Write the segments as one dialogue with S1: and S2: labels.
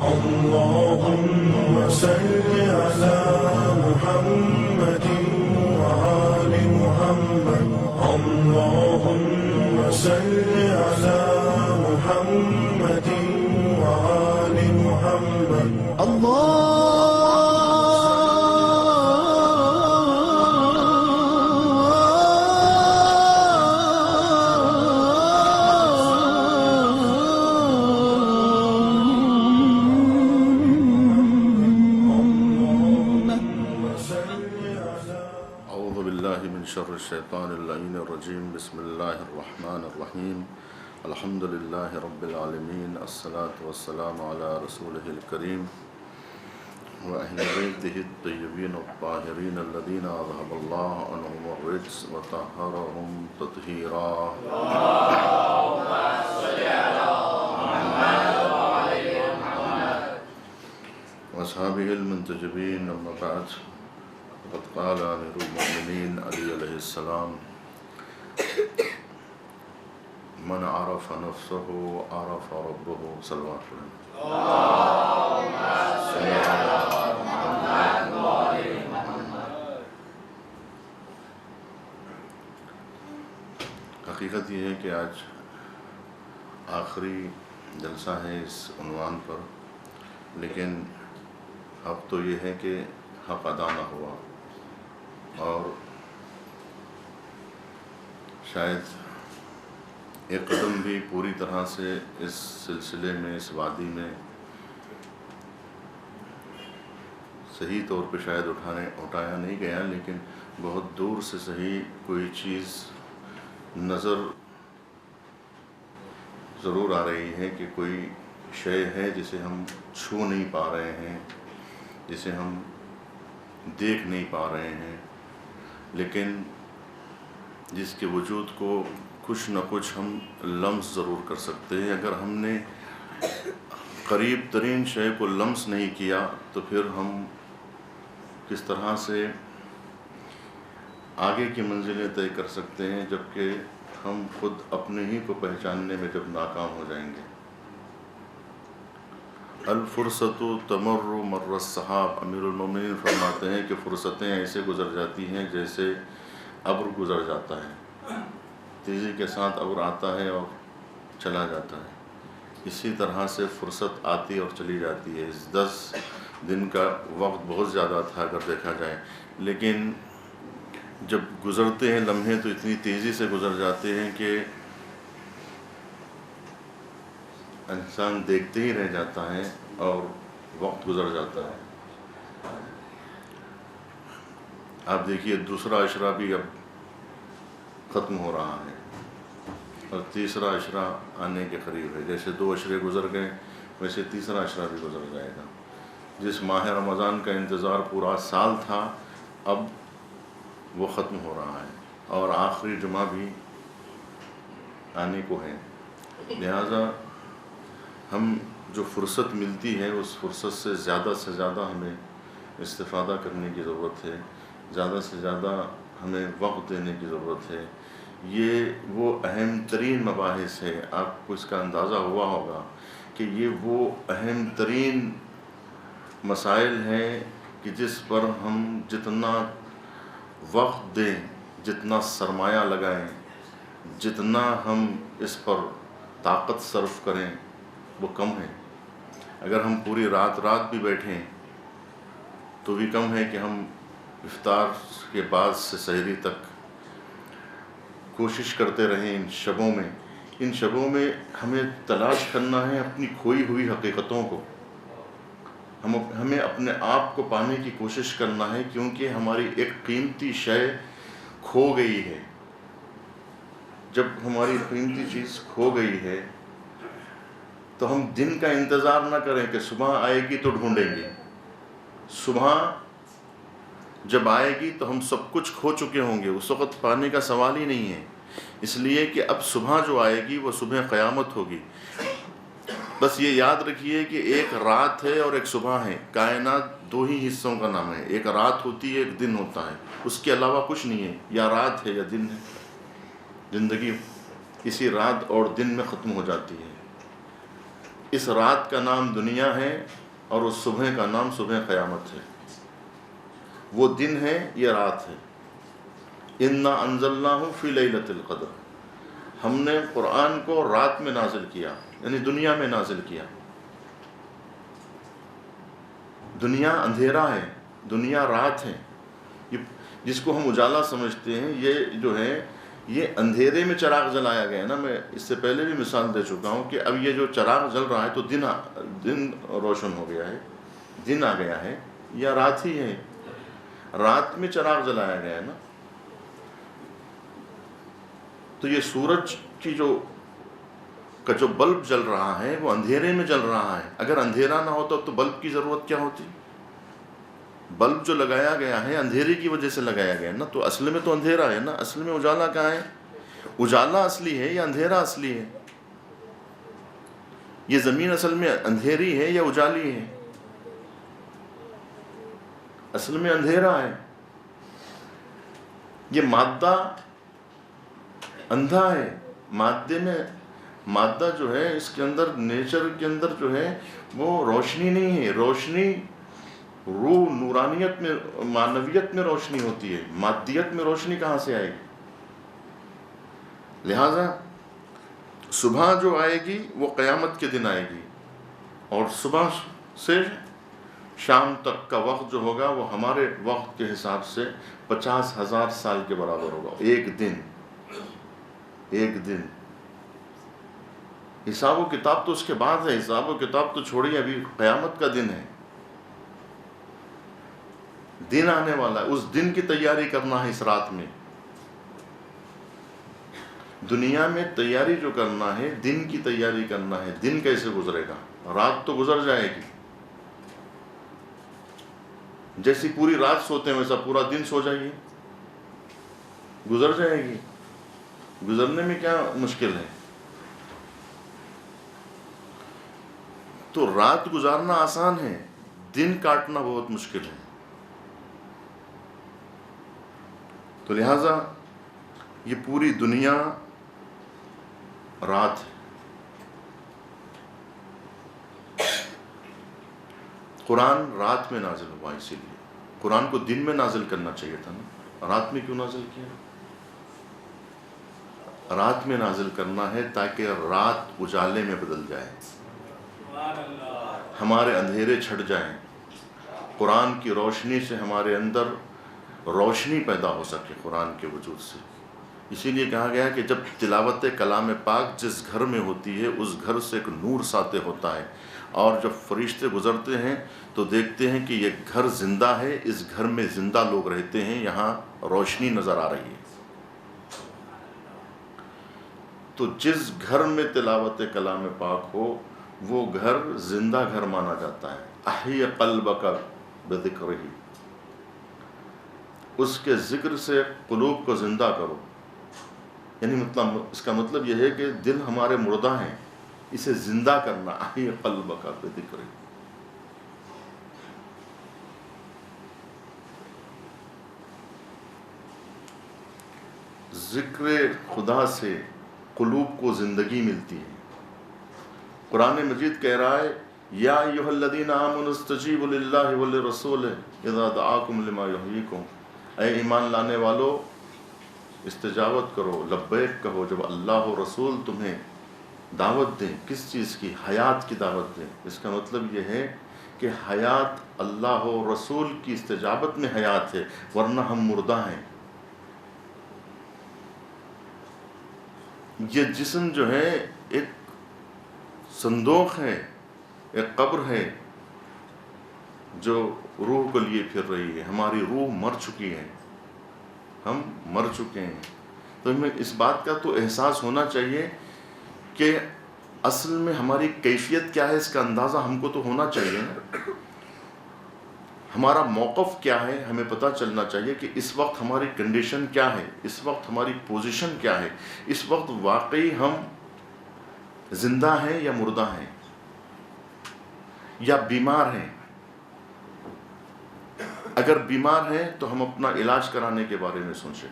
S1: اللهم صل على محمد وآل محمد. اللهم صل على محمد وآل محمد.
S2: شر الشیطان اللعین الرجیم. بسم اللہ الرحمن الرحیم. الحمد للہ رب العالمین. الصلاة والسلام علی رسولہ الکریم وأہل بیتہ الطیبین الطاہرین الذین اذہب اللہ عنہم الرجس وطہرہم تطہیرا. اللہم صل علی محمد وعلی محمد واصحابہ المنتجبین. اما بعد قد قال امیر المؤمنین علی علیہ السلام: من عرف نفسه عرف ربه. صلوات حقیقت یہ ہے کہ آج آخری جلسہ ہے اس عنوان پر، لیکن اب تو یہ ہے کہ حق ادا نہ ہوا، اور شاید ایک قدم بھی پوری طرح سے اس سلسلے میں، اس وادی میں صحیح طور پہ شاید اٹھایا نہیں گیا، لیکن بہت دور سے صحیح کوئی چیز نظر ضرور آ رہی ہے کہ کوئی شے ہے جسے ہم چھو نہیں پا رہے ہیں، جسے ہم دیکھ نہیں پا رہے ہیں، لیکن جس کے وجود کو کچھ نہ کچھ ہم لمس ضرور کر سکتے ہیں. اگر ہم نے قریب ترین شے کو لمس نہیں کیا تو پھر ہم کس طرح سے آگے کی منزلیں طے کر سکتے ہیں، جبکہ ہم خود اپنے ہی کو پہچاننے میں جب ناکام ہو جائیں گے. الفرصت تمر مر السحاب. امیر المومنین فرماتے ہیں کہ فرصتیں ایسے گزر جاتی ہیں جیسے ابر گزر جاتا ہے، تیزی کے ساتھ ابر آتا ہے اور چلا جاتا ہے. اسی طرح سے فرصت آتی اور چلی جاتی ہے. 10 دن کا وقت بہت زیادہ تھا اگر دیکھا جائے، لیکن جب گزرتے ہیں لمحے تو اتنی تیزی سے گزر جاتے ہیں کہ انسان دیکھتے ہی رہ جاتا ہے اور وقت گزر جاتا ہے. آپ دیکھیے دوسرا عشرہ بھی اب ختم ہو رہا ہے اور تیسرا عشرہ آنے کے قریب ہے. جیسے 2 عشرے گزر گئے ویسے تیسرا عشرہ بھی گزر جائے گا. جس ماہ رمضان کا انتظار پورا سال تھا اب وہ ختم ہو رہا ہے اور آخری جمعہ بھی آنے کو ہے. لہٰذا ہم جو فرصت ملتی ہے اس فرصت سے زیادہ ہمیں استفادہ کرنے کی ضرورت ہے، زیادہ سے زیادہ ہمیں وقت دینے کی ضرورت ہے. یہ وہ اہم ترین مباحث ہے. آپ کو اس کا اندازہ ہوا ہوگا کہ یہ وہ اہم ترین مسائل ہیں کہ جس پر ہم جتنا وقت دیں، جتنا سرمایہ لگائیں، جتنا ہم اس پر طاقت صرف کریں وہ کم ہے. اگر ہم پوری رات بھی بیٹھیں تو بھی کم ہے کہ ہم افطار کے بعد سے سحری تک کوشش کرتے رہیں. ان شبوں میں ہمیں تلاش کرنا ہے اپنی کھوئی ہوئی حقیقتوں کو. ہمیں اپنے آپ کو پانے کی کوشش کرنا ہے، کیونکہ ہماری ایک قیمتی شے کھو گئی ہے. جب ہماری قیمتی چیز کھو گئی ہے تو ہم دن کا انتظار نہ کریں کہ صبح آئے گی تو ڈھونڈیں گے. صبح جب آئے گی تو ہم سب کچھ کھو چکے ہوں گے، اس وقت پانے کا سوال ہی نہیں ہے. اس لیے کہ اب صبح جو آئے گی وہ صبح قیامت ہوگی. بس یہ یاد رکھیے کہ ایک رات ہے اور ایک صبح ہے. کائنات 2 ہی حصوں کا نام ہے، ایک رات ہوتی ہے، ایک دن ہوتا ہے. اس کے علاوہ کچھ نہیں ہے، یا رات ہے یا دن ہے. زندگی اسی رات اور دن میں ختم ہو جاتی ہے. اس رات کا نام دنیا ہے اور اس صبح کا نام صبح قیامت ہے. وہ دن ہے، یہ رات ہے. انا انزلناہ فی لیلۃ القدر، ہم نے قرآن کو رات میں نازل کیا، یعنی دنیا میں نازل کیا. دنیا اندھیرا ہے، دنیا رات ہے. جس کو ہم اجالا سمجھتے ہیں، یہ جو ہے یہ اندھیرے میں چراغ جلایا گیا ہے نا. میں اس سے پہلے بھی مثال دے چکا ہوں کہ اب یہ جو چراغ جل رہا ہے تو دن روشن ہو گیا ہے، دن آ گیا ہے، یا رات ہی ہے. رات میں چراغ جلایا گیا ہے نا. تو یہ سورج کی کا جو بلب جل رہا ہے وہ اندھیرے میں جل رہا ہے. اگر اندھیرا نہ ہوتا تو بلب کی ضرورت کیا ہوتی؟ بلب جو لگایا گیا ہے اندھیرے کی وجہ سے لگایا گیا ہے نا. تو اصل میں تو اندھیرا ہے نا. اصل میں اجالا کہاں ہے؟ اجالا اصلی ہے یا اندھیرا اصلی ہے؟ یہ زمین اصل میں اندھیری ہے یا اجالی ہے؟ اصل میں اندھیرا ہے. یہ مادہ اندھا ہے. مادہ جو ہے اس کے اندر، نیچر کے اندر جو ہے وہ روشنی نہیں ہے. روشنی روح، نورانیت میں، معنویت میں روشنی ہوتی ہے. مادیت میں روشنی کہاں سے آئے گی؟ لہذا صبح جو آئے گی وہ قیامت کے دن آئے گی، اور صبح سے شام تک کا وقت جو ہوگا وہ ہمارے وقت کے حساب سے 50,000 سال کے برابر ہوگا. ایک دن. حساب و کتاب تو اس کے بعد ہے. حساب و کتاب تو چھوڑیے، ابھی قیامت کا دن ہے. دن آنے والا ہے، اس دن کی تیاری کرنا ہے. اس رات میں دنیا میں تیاری جو کرنا ہے، دن کی تیاری کرنا ہے. دن کیسے گزرے گا؟ رات تو گزر جائے گی. جیسی پوری رات سوتے ہیں ویسا پورا دن سو جائیے، گزر جائے گی. گزرنے میں کیا مشکل ہے؟ تو رات گزارنا آسان ہے، دن کاٹنا بہت مشکل ہے. تو لہٰذا یہ پوری دنیا رات ہے. قرآن رات میں نازل ہوا، اسی لیے قرآن کو دن میں نازل کرنا چاہیے تھا نا. رات میں کیوں نازل کیا؟ رات میں نازل کرنا ہے تاکہ رات اجالے میں بدل جائے، ہمارے اندھیرے چھٹ جائیں، قرآن کی روشنی سے ہمارے اندر روشنی پیدا ہو سکے قرآن کے وجود سے. اسی لیے کہا گیا کہ جب تلاوت کلام پاک جس گھر میں ہوتی ہے اس گھر سے ایک نور ساطع ہوتا ہے، اور جب فرشتے گزرتے ہیں تو دیکھتے ہیں کہ یہ گھر زندہ ہے، اس گھر میں زندہ لوگ رہتے ہیں، یہاں روشنی نظر آ رہی ہے. تو جس گھر میں تلاوت کلام پاک ہو وہ گھر زندہ گھر مانا جاتا ہے. احی قلبک بذکرہ، اس کے ذکر سے قلوب کو زندہ کرو. یعنی مطلب اس کا مطلب یہ ہے کہ دل ہمارے مردہ ہیں، اسے زندہ کرنا. احی قلبک بذکرہ. ذکر خدا سے قلوب کو زندگی ملتی ہے. قرآن مجید کہہ رہا ہے یا ایھا الذین آمنوا استجیبوا للہ وللرسول اذا دعاکم لما یحییکم. اے ایمان لانے والو، استجابت کرو، لبیک کہو جب اللہ و رسول تمہیں دعوت دیں. کس چیز کی؟ حیات کی دعوت دیں. اس کا مطلب یہ ہے کہ حیات اللہ و رسول کی استجابت میں حیات ہے، ورنہ ہم مردہ ہیں. یہ جسم جو ہے ایک صندوق ہے، ایک قبر ہے جو روح کو لیے پھر رہی ہے. ہماری روح مر چکی ہے، ہم مر چکے ہیں. تو ہمیں اس بات کا تو احساس ہونا چاہیے کہ اصل میں ہماری کیفیت کیا ہے، اس کا اندازہ ہم کو تو ہونا چاہیے. ہمارا موقف کیا ہے ہمیں پتہ چلنا چاہیے کہ اس وقت ہماری کنڈیشن کیا ہے، اس وقت ہماری پوزیشن کیا ہے. اس وقت واقعی ہم زندہ ہیں یا مردہ ہیں، یا بیمار ہیں. اگر بیمار ہیں تو ہم اپنا علاج کرانے کے بارے میں سوچیں.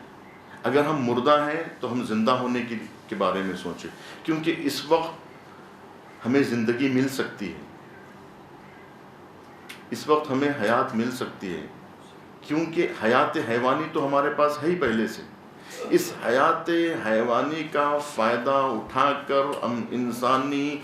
S2: اگر ہم مردہ ہیں تو ہم زندہ ہونے کے بارے میں سوچیں. کیونکہ اس وقت ہمیں زندگی مل سکتی ہے، اس وقت ہمیں حیات مل سکتی ہے، کیونکہ حیات حیوانی تو ہمارے پاس ہے ہی پہلے سے۔ اس حیات حیوانی کا فائدہ اٹھا کر ہم انسانی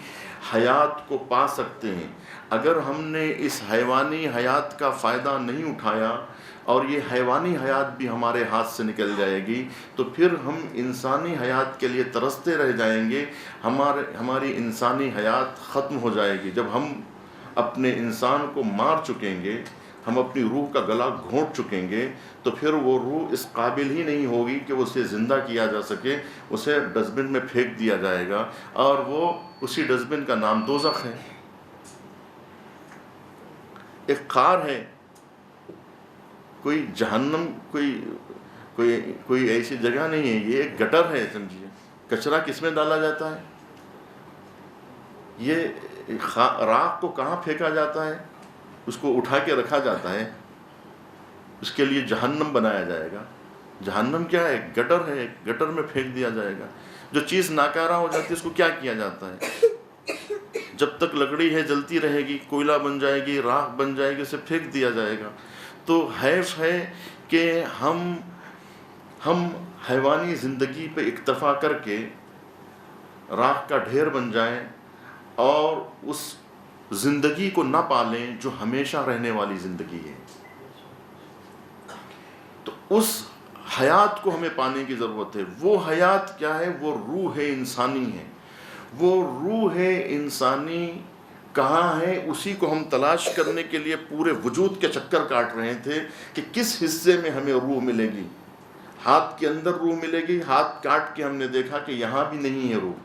S2: حیات کو پا سکتے ہیں۔ اگر ہم نے اس حیوانی حیات کا فائدہ نہیں اٹھایا اور یہ حیوانی حیات بھی ہمارے ہاتھ سے نکل جائے گی تو پھر ہم انسانی حیات کے لیے ترستے رہ جائیں گے، ہماری انسانی حیات ختم ہو جائے گی۔ جب ہم اپنے انسان کو مار چکیں گے، ہم اپنی روح کا گلا گھونٹ چکیں گے، تو پھر وہ روح اس قابل ہی نہیں ہوگی کہ اسے زندہ کیا جا سکے، اسے ڈسٹ بن میں پھینک دیا جائے گا، اور وہ اسی ڈسٹ بن کا نام دوزخ ہے۔ ایک خار ہے، کوئی جہنم کوئی ایسی جگہ نہیں ہے، یہ ایک گٹر ہے، سمجھیے۔ کچرا کس میں ڈالا جاتا ہے؟ یہ راکھ کو کہاں پھینکا جاتا ہے؟ اس کو اٹھا کے رکھا جاتا ہے، اس کے لیے جہنم بنایا جائے گا۔ جہنم کیا ہے؟ گٹر ہے، گٹر میں پھینک دیا جائے گا۔ جو چیز ناکارہ ہو جاتی ہے اس کو کیا کیا جاتا ہے؟ جب تک لکڑی ہے جلتی رہے گی، کوئلہ بن جائے گی، راکھ بن جائے گی، اسے پھینک دیا جائے گا۔ تو حیف ہے کہ ہم حیوانی زندگی پہ اکتفا کر کے راکھ کا ڈھیر بن جائیں اور اس زندگی کو نہ پالیں جو ہمیشہ رہنے والی زندگی ہے۔ تو اس حیات کو ہمیں پانے کی ضرورت ہے۔ وہ حیات کیا ہے؟ وہ روح انسانی ہے۔ وہ روح انسانی کہاں ہے؟ اسی کو ہم تلاش کرنے کے لیے پورے وجود کے چکر کاٹ رہے تھے کہ کس حصے میں ہمیں روح ملے گی۔ ہاتھ کے اندر روح ملے گی، ہاتھ کاٹ کے ہم نے دیکھا کہ یہاں بھی نہیں ہے روح۔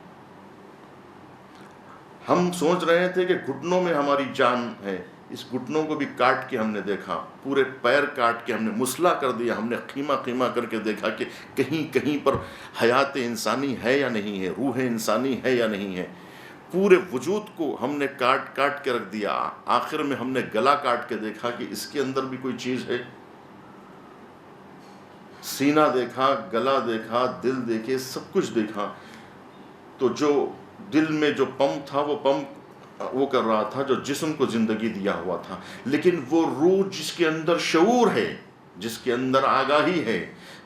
S2: ہم سوچ رہے تھے کہ گھٹنوں میں ہماری جان ہے، اس گھٹنوں کو بھی کاٹ کے ہم نے دیکھا، پورے پیر کاٹ کے ہم نے مسلح کر دیا، ہم نے قیمہ قیمہ کر کے دیکھا کہ کہیں کہیں پر حیات انسانی ہے یا نہیں ہے، روح انسانی ہے یا نہیں ہے۔ پورے وجود کو ہم نے کاٹ کاٹ کے رکھ دیا، آخر میں ہم نے گلا کاٹ کے دیکھا کہ اس کے اندر بھی کوئی چیز ہے۔ سینہ دیکھا، گلا دیکھا، دل دیکھے، سب کچھ دیکھا۔ تو جو دل میں جو پمپ تھا وہ پمپ وہ کر رہا تھا جو جسم کو زندگی دیا ہوا تھا، لیکن وہ روح جس کے اندر شعور ہے، جس کے اندر آگاہی ہے،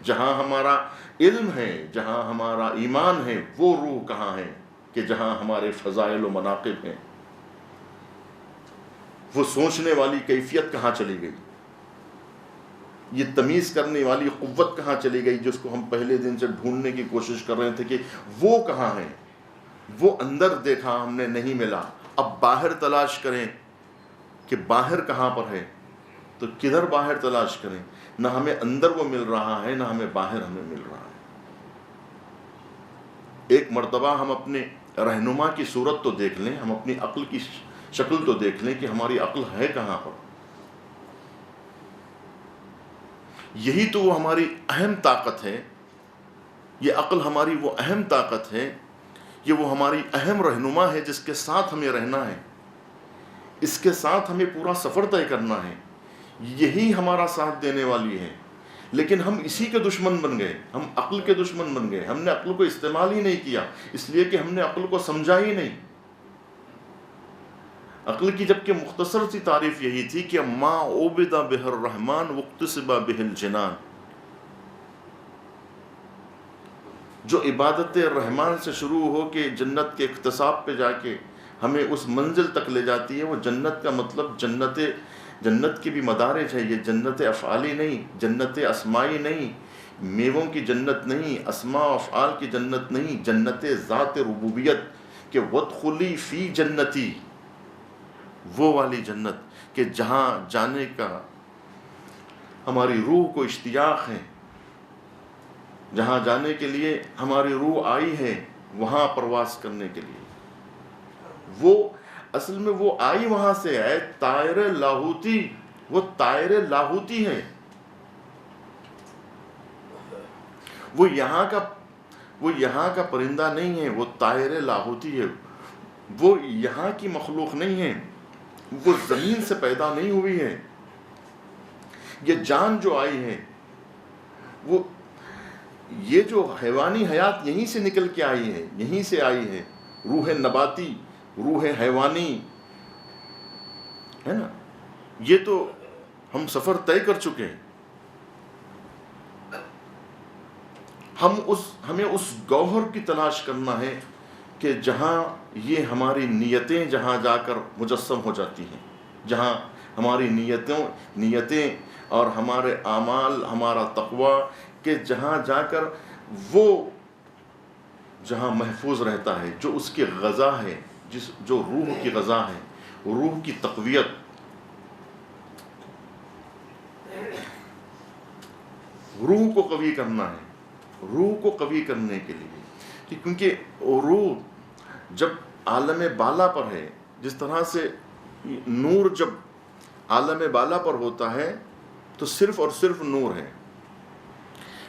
S2: جہاں ہمارا علم ہے، جہاں ہمارا ایمان ہے، وہ روح کہاں ہے کہ جہاں ہمارے فضائل و مناقب ہیں؟ وہ سوچنے والی کیفیت کہاں چلی گئی؟ یہ تمیز کرنے والی قوت کہاں چلی گئی جس کو ہم پہلے دن سے ڈھونڈنے کی کوشش کر رہے تھے کہ وہ کہاں ہے؟ وہ اندر دیکھا ہم نے، نہیں ملا۔ اب باہر تلاش کریں کہ باہر کہاں پر ہے، تو کدھر باہر تلاش کریں؟ نہ ہمیں اندر وہ مل رہا ہے، نہ ہمیں باہر ہمیں مل رہا ہے۔ ایک مرتبہ ہم اپنے رہنما کی صورت تو دیکھ لیں، ہم اپنی عقل کی شکل تو دیکھ لیں کہ ہماری عقل ہے کہاں پر۔ یہی تو وہ ہماری اہم طاقت ہے، یہ عقل ہماری وہ اہم طاقت ہے، یہ وہ ہماری اہم رہنما ہے جس کے ساتھ ہمیں رہنا ہے، اس کے ساتھ ہمیں پورا سفر طے کرنا ہے، یہی ہمارا ساتھ دینے والی ہے۔ لیکن ہم اسی کے دشمن بن گئے، ہم عقل کے دشمن بن گئے، ہم نے عقل کو استعمال ہی نہیں کیا، اس لیے کہ ہم نے عقل کو سمجھا ہی نہیں۔ عقل کی جبکہ مختصر سی تعریف یہی تھی کہ ما عبد بہ الرحمن واقتصب بہ الجنان، جو عبادت رحمان سے شروع ہو کے جنت کے اقتصاب پہ جا کے ہمیں اس منزل تک لے جاتی ہے۔ وہ جنت کا مطلب جنت کی بھی مدارج ہے، یہ جنت افعالی نہیں، جنت اسمائی نہیں، میووں کی جنت نہیں، اسماء و افعال کی جنت نہیں، جنت ذات ربوبیت کہ وادخلی فی جنتی، وہ والی جنت کہ جہاں جانے کا ہماری روح کو اشتیاق ہے، جہاں جانے کے لیے ہماری روح آئی ہے، وہاں پرواز کرنے کے لیے۔ وہ اصل میں وہ آئی وہاں سے ہے، طائر لاہوتی، وہ طائر لاہوتی ہے، وہ یہاں کا پرندہ نہیں ہے، وہ طائر لاہوتی ہے، وہ یہاں کی مخلوق نہیں ہے، وہ زمین سے پیدا نہیں ہوئی ہے۔ یہ جان جو آئی ہے، وہ یہ جو حیوانی حیات یہیں سے نکل کے آئی ہے، یہیں سے آئی ہے۔ روح نباتی روح حیوانی ہے نا، یہ تو ہم سفر طے کر چکے ہیں. ہمیں اس گوہر کی تلاش کرنا ہے کہ جہاں یہ ہماری نیتیں جہاں جا کر مجسم ہو جاتی ہیں، جہاں ہماری نیتیں اور ہمارے اعمال، ہمارا تقوی، کہ جہاں جا کر وہ جہاں محفوظ رہتا ہے، جو اس کی غذا ہے، جو روح کی غذا ہے، روح کی تقویت. روح کو قوی کرنا ہے. روح کو قوی کرنے کے لیے، کیونکہ روح جب عالم بالا پر ہے، جس طرح سے نور جب عالم بالا پر ہوتا ہے تو صرف اور صرف نور ہے،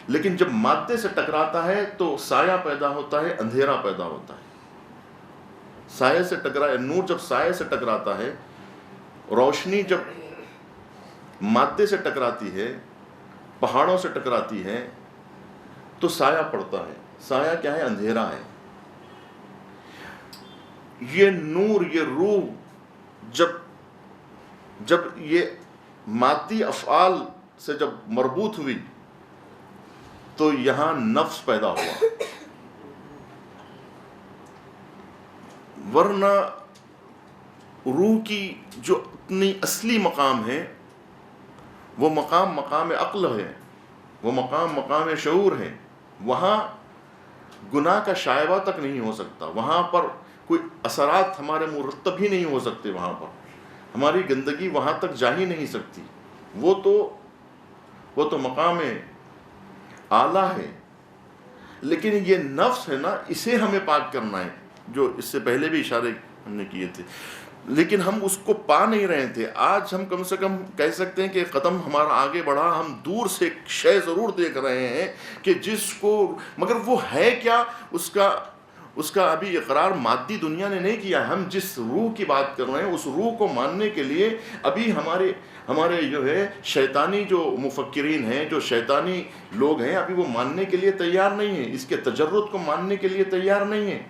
S2: لیکن جب مادے سے ٹکراتا ہے تو سایہ پیدا ہوتا ہے، اندھیرا پیدا ہوتا ہے. سایہ سے نور جب سایہ سے ٹکراتا ہے، روشنی جب مادے سے ٹکراتی ہے، پہاڑوں سے ٹکراتی ہے، تو سایہ پڑتا ہے. سایہ کیا ہے؟ اندھیرا ہے. یہ نور، یہ روح جب یہ مادی افعال سے جب مربوط ہوئی تو یہاں نفس پیدا ہوا. ورنہ روح کی جو اپنی اصلی مقام ہے، وہ مقام عقل ہے، وہ مقام شعور ہے. وہاں گناہ کا شائبہ تک نہیں ہو سکتا، وہاں پر کوئی اثرات ہمارے مرتب ہی نہیں ہو سکتے، وہاں پر ہماری گندگی وہاں تک جا ہی نہیں سکتی. وہ تو مقام اعلیٰ ہے. لیکن یہ نفس ہے نا، اسے ہمیں پاک کرنا ہے، جو اس سے پہلے بھی اشارے ہم نے کیے تھے، لیکن ہم اس کو پا نہیں رہے تھے. آج ہم کم سے کم کہہ سکتے ہیں کہ قدم ہمارا آگے بڑھا. ہم دور سے ایک شے ضرور دیکھ رہے ہیں کہ جس کو، مگر وہ ہے کیا، اس کا ابھی اقرار مادی دنیا نے نہیں کیا. ہم جس روح کی بات کر رہے ہیں، اس روح کو ماننے کے لیے ابھی ہمارے جو ہے شیطانی جو مفکرین ہیں، جو شیطانی لوگ ہیں، ابھی وہ ماننے کے لیے تیار نہیں ہیں. اس کے تجرد کو ماننے کے لیے تیار نہیں ہیں.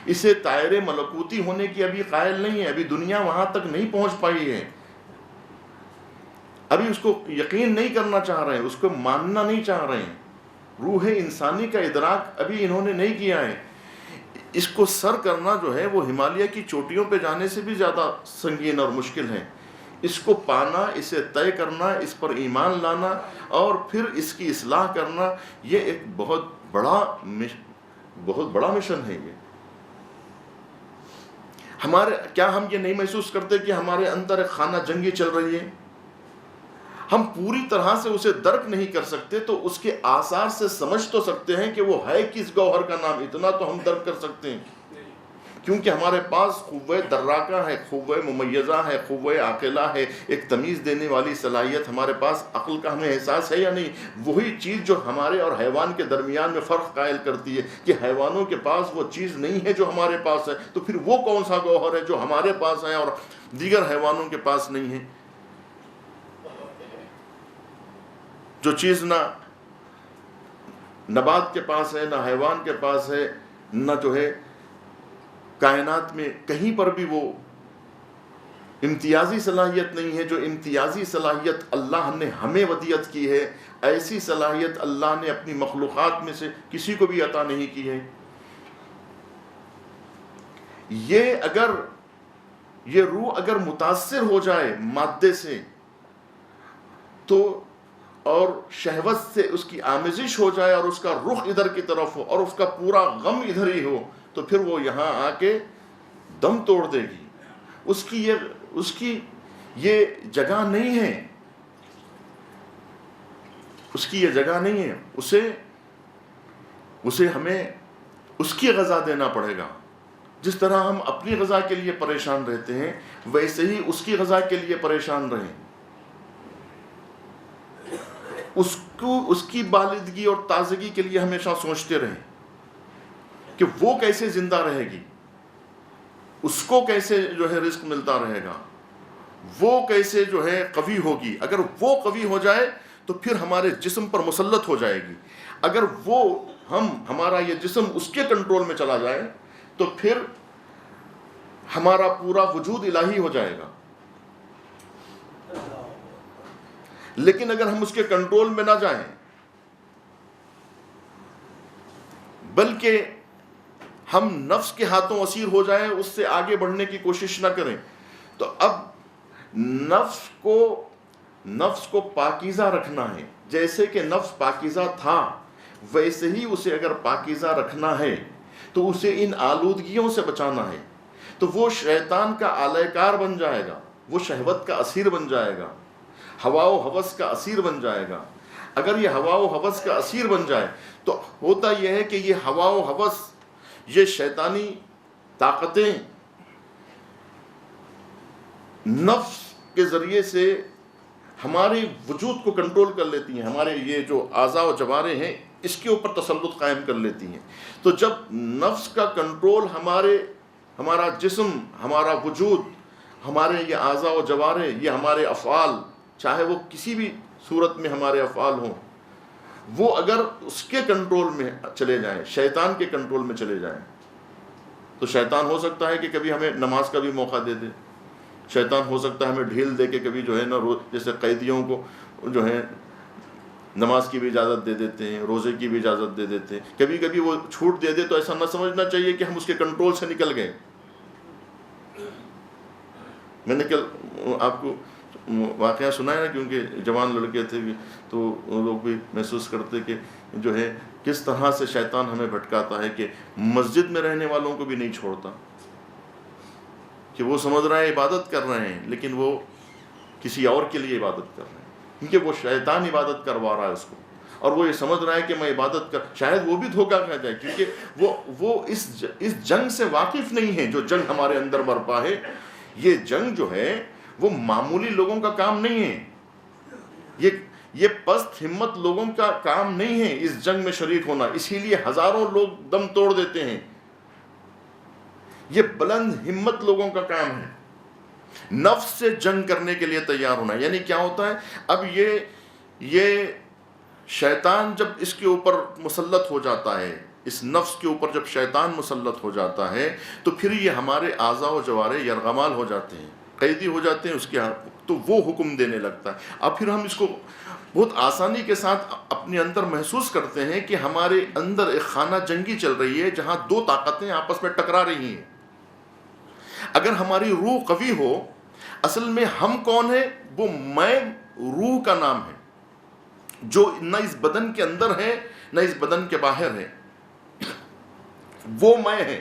S2: اسے طائر ملکوتی ہونے کی ابھی قائل نہیں ہے. ابھی دنیا وہاں تک نہیں پہنچ پائی ہے. ابھی اس کو یقین نہیں کرنا چاہ رہے ہیں، اس کو ماننا نہیں چاہ رہے ہیں. روح انسانی کا ادراک ابھی انہوں نے نہیں کیا ہے. اس کو سر کرنا جو ہے وہ ہمالیہ کی چوٹیوں پہ جانے سے بھی زیادہ سنگین اور مشکل ہے. اس کو پانا، اسے طے کرنا، اس پر ایمان لانا اور پھر اس کی اصلاح کرنا، یہ ایک بہت بڑا مشن ہے. یہ کیا ہم یہ نہیں محسوس کرتے کہ ہمارے اندر ایک خانہ جنگی چل رہی ہے؟ ہم پوری طرح سے اسے درک نہیں کر سکتے، تو اس کے آثار سے سمجھ تو سکتے ہیں کہ وہ ہے کس گوہر کا نام. اتنا تو ہم درک کر سکتے ہیں، کیونکہ ہمارے پاس قوہ دراکہ ہے، قوہ ممیزہ ہے، قوہ عاقلہ ہے، ایک تمیز دینے والی صلاحیت ہمارے پاس. عقل کا ہمیں احساس ہے یا نہیں؟ وہی چیز جو ہمارے اور حیوان کے درمیان میں فرق قائل کرتی ہے کہ حیوانوں کے پاس وہ چیز نہیں ہے جو ہمارے پاس ہے. تو پھر وہ کون سا گوہر ہے جو ہمارے پاس ہے اور دیگر حیوانوں کے پاس نہیں ہے؟ جو چیز نہ نبات کے پاس ہے، نہ حیوان کے پاس ہے، نہ جو ہے کائنات میں کہیں پر بھی وہ امتیازی صلاحیت نہیں ہے. جو امتیازی صلاحیت اللہ نے ہمیں ودیعت کی ہے، ایسی صلاحیت اللہ نے اپنی مخلوقات میں سے کسی کو بھی عطا نہیں کی ہے. یہ روح اگر متاثر ہو جائے مادے سے تو، اور شہوت سے اس کی آمیزش ہو جائے اور اس کا رخ ادھر کی طرف ہو اور اس کا پورا غم ادھر ہی ہو، تو پھر وہ یہاں آ کے دم توڑ دے گی. اس کی یہ جگہ نہیں ہے. اس کی یہ جگہ نہیں ہے. اسے ہمیں اس کی غذا دینا پڑے گا. جس طرح ہم اپنی غذا کے لیے پریشان رہتے ہیں، ویسے ہی اس کی غذا کے لیے پریشان رہیں. اس کی بالدگی اور تازگی کے لیے ہمیشہ سوچتے رہیں کہ وہ کیسے زندہ رہے گی، اس کو کیسے جو ہے رزق ملتا رہے گا، وہ کیسے جو ہے قوی ہوگی. اگر وہ قوی ہو جائے تو پھر ہمارے جسم پر مسلط ہو جائے گی. اگر ہمارا یہ جسم اس کے کنٹرول میں چلا جائے تو پھر ہمارا پورا وجود الہی ہو جائے گا. لیکن اگر ہم اس کے کنٹرول میں نہ جائیں بلکہ ہم نفس کے ہاتھوں اسیر ہو جائیں، اس سے آگے بڑھنے کی کوشش نہ کریں، تو اب نفس کو پاکیزہ رکھنا ہے. جیسے کہ نفس پاکیزہ تھا ویسے ہی اسے اگر پاکیزہ رکھنا ہے تو اسے ان آلودگیوں سے بچانا ہے. تو وہ شیطان کا آلہ کار بن جائے گا، وہ شہوت کا اسیر بن جائے گا، ہوا و ہوس کا اسیر بن جائے گا. اگر یہ ہوا و ہوس کا اسیر بن جائے تو ہوتا یہ ہے کہ یہ ہوا و ہوس، یہ شیطانی طاقتیں نفس کے ذریعے سے ہمارے وجود کو کنٹرول کر لیتی ہیں، ہمارے یہ جو اعضاء و جوارے ہیں اس کے اوپر تسلط قائم کر لیتی ہیں. تو جب نفس کا کنٹرول ہمارا جسم، ہمارا وجود، ہمارے یہ اعضاء و جوارے، یہ ہمارے افعال، چاہے وہ کسی بھی صورت میں ہمارے افعال ہوں، وہ اگر اس کے کنٹرول میں چلے جائیں، شیطان کے کنٹرول میں چلے جائیں، تو شیطان ہو سکتا ہے کہ کبھی ہمیں نماز کا بھی موقع دے دے. شیطان ہو سکتا ہے ہمیں ڈھیل دے کے کبھی جو ہے نا، جیسے قیدیوں کو جو ہے نماز کی بھی اجازت دے دیتے ہیں، روزے کی بھی اجازت دے دیتے ہیں. کبھی کبھی وہ چھوٹ دے دے تو ایسا نہ سمجھنا چاہیے کہ ہم اس کے کنٹرول سے نکل گئے. میں نے کل آپ کو واقعہ سنا ہے نا، کیونکہ جوان لڑکے تھے تو وہ لوگ بھی محسوس کرتے کہ جو ہے کس طرح سے شیطان ہمیں بھٹکاتا ہے کہ مسجد میں رہنے والوں کو بھی نہیں چھوڑتا، کہ وہ سمجھ رہے ہیں عبادت کر رہے ہیں لیکن وہ کسی اور کے لیے عبادت کر رہے ہیں، کیونکہ وہ شیطان عبادت کروا رہا ہے اس کو، اور وہ یہ سمجھ رہا ہے کہ میں عبادت کر، شاید وہ بھی دھوکہ کھا جائے، کیونکہ وہ اس جنگ سے واقف نہیں ہے جو جنگ ہمارے اندر برپا ہے. یہ جنگ جو ہے وہ معمولی لوگوں کا کام نہیں ہے، یہ پست ہمت لوگوں کا کام نہیں ہے اس جنگ میں شریک ہونا. اسی لیے ہزاروں لوگ دم توڑ دیتے ہیں. یہ بلند ہمت لوگوں کا کام ہے، نفس سے جنگ کرنے کے لیے تیار ہونا. یعنی کیا ہوتا ہے، اب یہ شیطان جب اس کے اوپر مسلط ہو جاتا ہے، اس نفس کے اوپر جب شیطان مسلط ہو جاتا ہے تو پھر یہ ہمارے اعضاء و جوارے یرغمال ہو جاتے ہیں، قیدی ہو جاتے ہیں اس کے ہاتھ. تو وہ حکم دینے لگتا ہے. اب پھر ہم اس کو بہت آسانی کے ساتھ اپنے اندر محسوس کرتے ہیں کہ ہمارے اندر ایک خانہ جنگی چل رہی ہے جہاں دو طاقتیں آپس میں ٹکرا رہی ہیں. اگر ہماری روح قوی ہو، اصل میں ہم کون ہیں؟ وہ میں روح کا نام ہے جو نہ اس بدن کے اندر ہے نہ اس بدن کے باہر ہے. وہ میں ہے.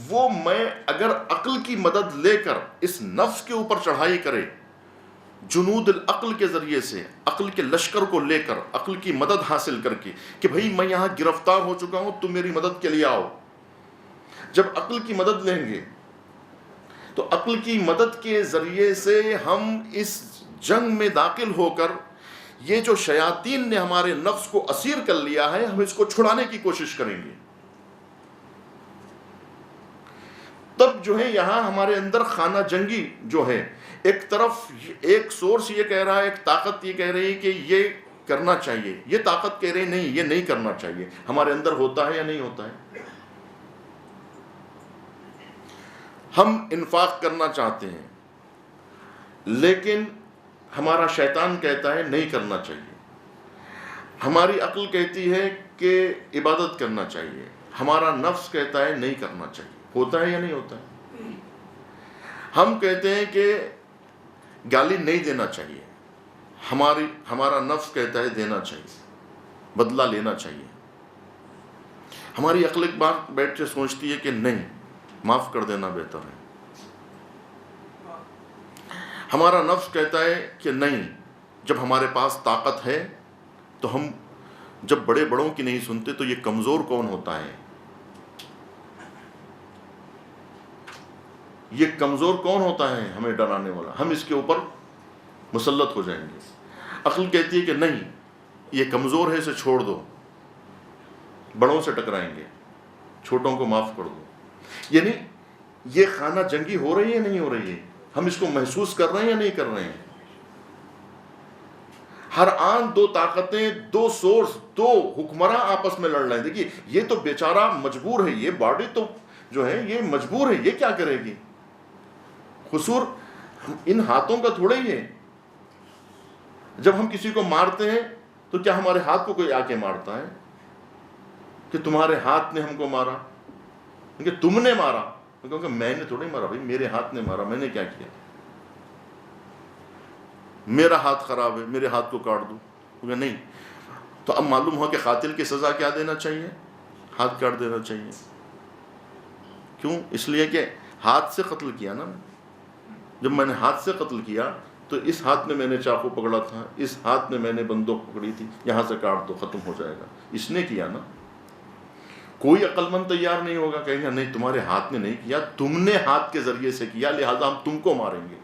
S2: وہ میں اگر عقل کی مدد لے کر اس نفس کے اوپر چڑھائی کرے، جنود العقل کے ذریعے سے، عقل کے لشکر کو لے کر، عقل کی مدد حاصل کر کے کہ بھئی میں یہاں گرفتار ہو چکا ہوں، تم میری مدد کے لیے آؤ. جب عقل کی مدد لیں گے تو عقل کی مدد کے ذریعے سے ہم اس جنگ میں داخل ہو کر یہ جو شیاطین نے ہمارے نفس کو اسیر کر لیا ہے، ہم اس کو چھڑانے کی کوشش کریں گے. تب جو ہے یہاں ہمارے اندر خانہ جنگی جو ہے، ایک طرف ایک سورس یہ کہہ رہا ہے، ایک طاقت یہ کہہ رہی ہے کہ یہ کرنا چاہیے، یہ طاقت کہہ رہی نہیں، یہ نہیں کرنا چاہیے. ہمارے اندر ہوتا ہے یا نہیں ہوتا ہے؟ ہم انفاق کرنا چاہتے ہیں لیکن ہمارا شیطان کہتا ہے نہیں کرنا چاہیے. ہماری عقل کہتی ہے کہ عبادت کرنا چاہیے، ہمارا نفس کہتا ہے نہیں کرنا چاہیے. ہوتا ہے یا نہیں ہوتا ہے؟ ہم کہتے ہیں کہ گالی نہیں دینا چاہیے، ہمارا نفس کہتا ہے دینا چاہیے، بدلہ لینا چاہیے. ہماری عقل ایک بار بیٹھ کے سوچتی ہے کہ نہیں، معاف کر دینا بہتر ہے. ہمارا نفس کہتا ہے کہ نہیں، جب ہمارے پاس طاقت ہے تو ہم جب بڑے بڑوں کی نہیں سنتے تو یہ کمزور کون ہوتا ہے؟ یہ کمزور کون ہوتا ہے ہمیں ڈرانے والا؟ ہم اس کے اوپر مسلط ہو جائیں گے. عقل کہتی ہے کہ نہیں، یہ کمزور ہے، اسے چھوڑ دو، بڑوں سے ٹکرائیں گے، چھوٹوں کو معاف کر دو. یعنی یہ خانہ جنگی ہو رہی ہے نہیں ہو رہی ہے؟ ہم اس کو محسوس کر رہے ہیں یا نہیں کر رہے ہیں؟ ہر آن دو طاقتیں، دو سورس، دو حکمراں آپس میں لڑ رہے ہیں. دیکھیے یہ تو بیچارہ مجبور ہے، یہ باڈی تو جو ہے یہ مجبور ہے، یہ کیا کرے گی؟ قصور ان ہاتھوں کا تھوڑا ہی ہے. جب ہم کسی کو مارتے ہیں تو کیا ہمارے ہاتھ کو کوئی آ کے مارتا ہے کہ تمہارے ہاتھ نے ہم کو مارا, کہ تم نے مارا؟ کیونکہ میں نے تھوڑا ہی مارا بھائی, میرے ہاتھ نے مارا, میں نے کیا کیا؟ میرا ہاتھ خراب ہے, میرے ہاتھ کو کاٹ دوں؟ کیونکہ نہیں. تو اب معلوم ہوا کہ قاتل کی سزا کیا دینا چاہیے؟ ہاتھ کاٹ دینا چاہیے. کیوں؟ اس لیے کہ ہاتھ سے قتل کیا نا. جب میں نے ہاتھ سے قتل کیا تو اس ہاتھ میں نے چاقو پکڑا تھا, اس ہاتھ میں نے بندوق پکڑی تھی, یہاں سے کاٹ دو, ختم ہو جائے گا. اس نے کیا نا. کوئی عقل مند تیار نہیں ہوگا, کہیں گے نہیں تمہارے ہاتھ نے نہیں کیا, تم نے ہاتھ کے ذریعے سے کیا, لہذا ہم تم کو ماریں گے.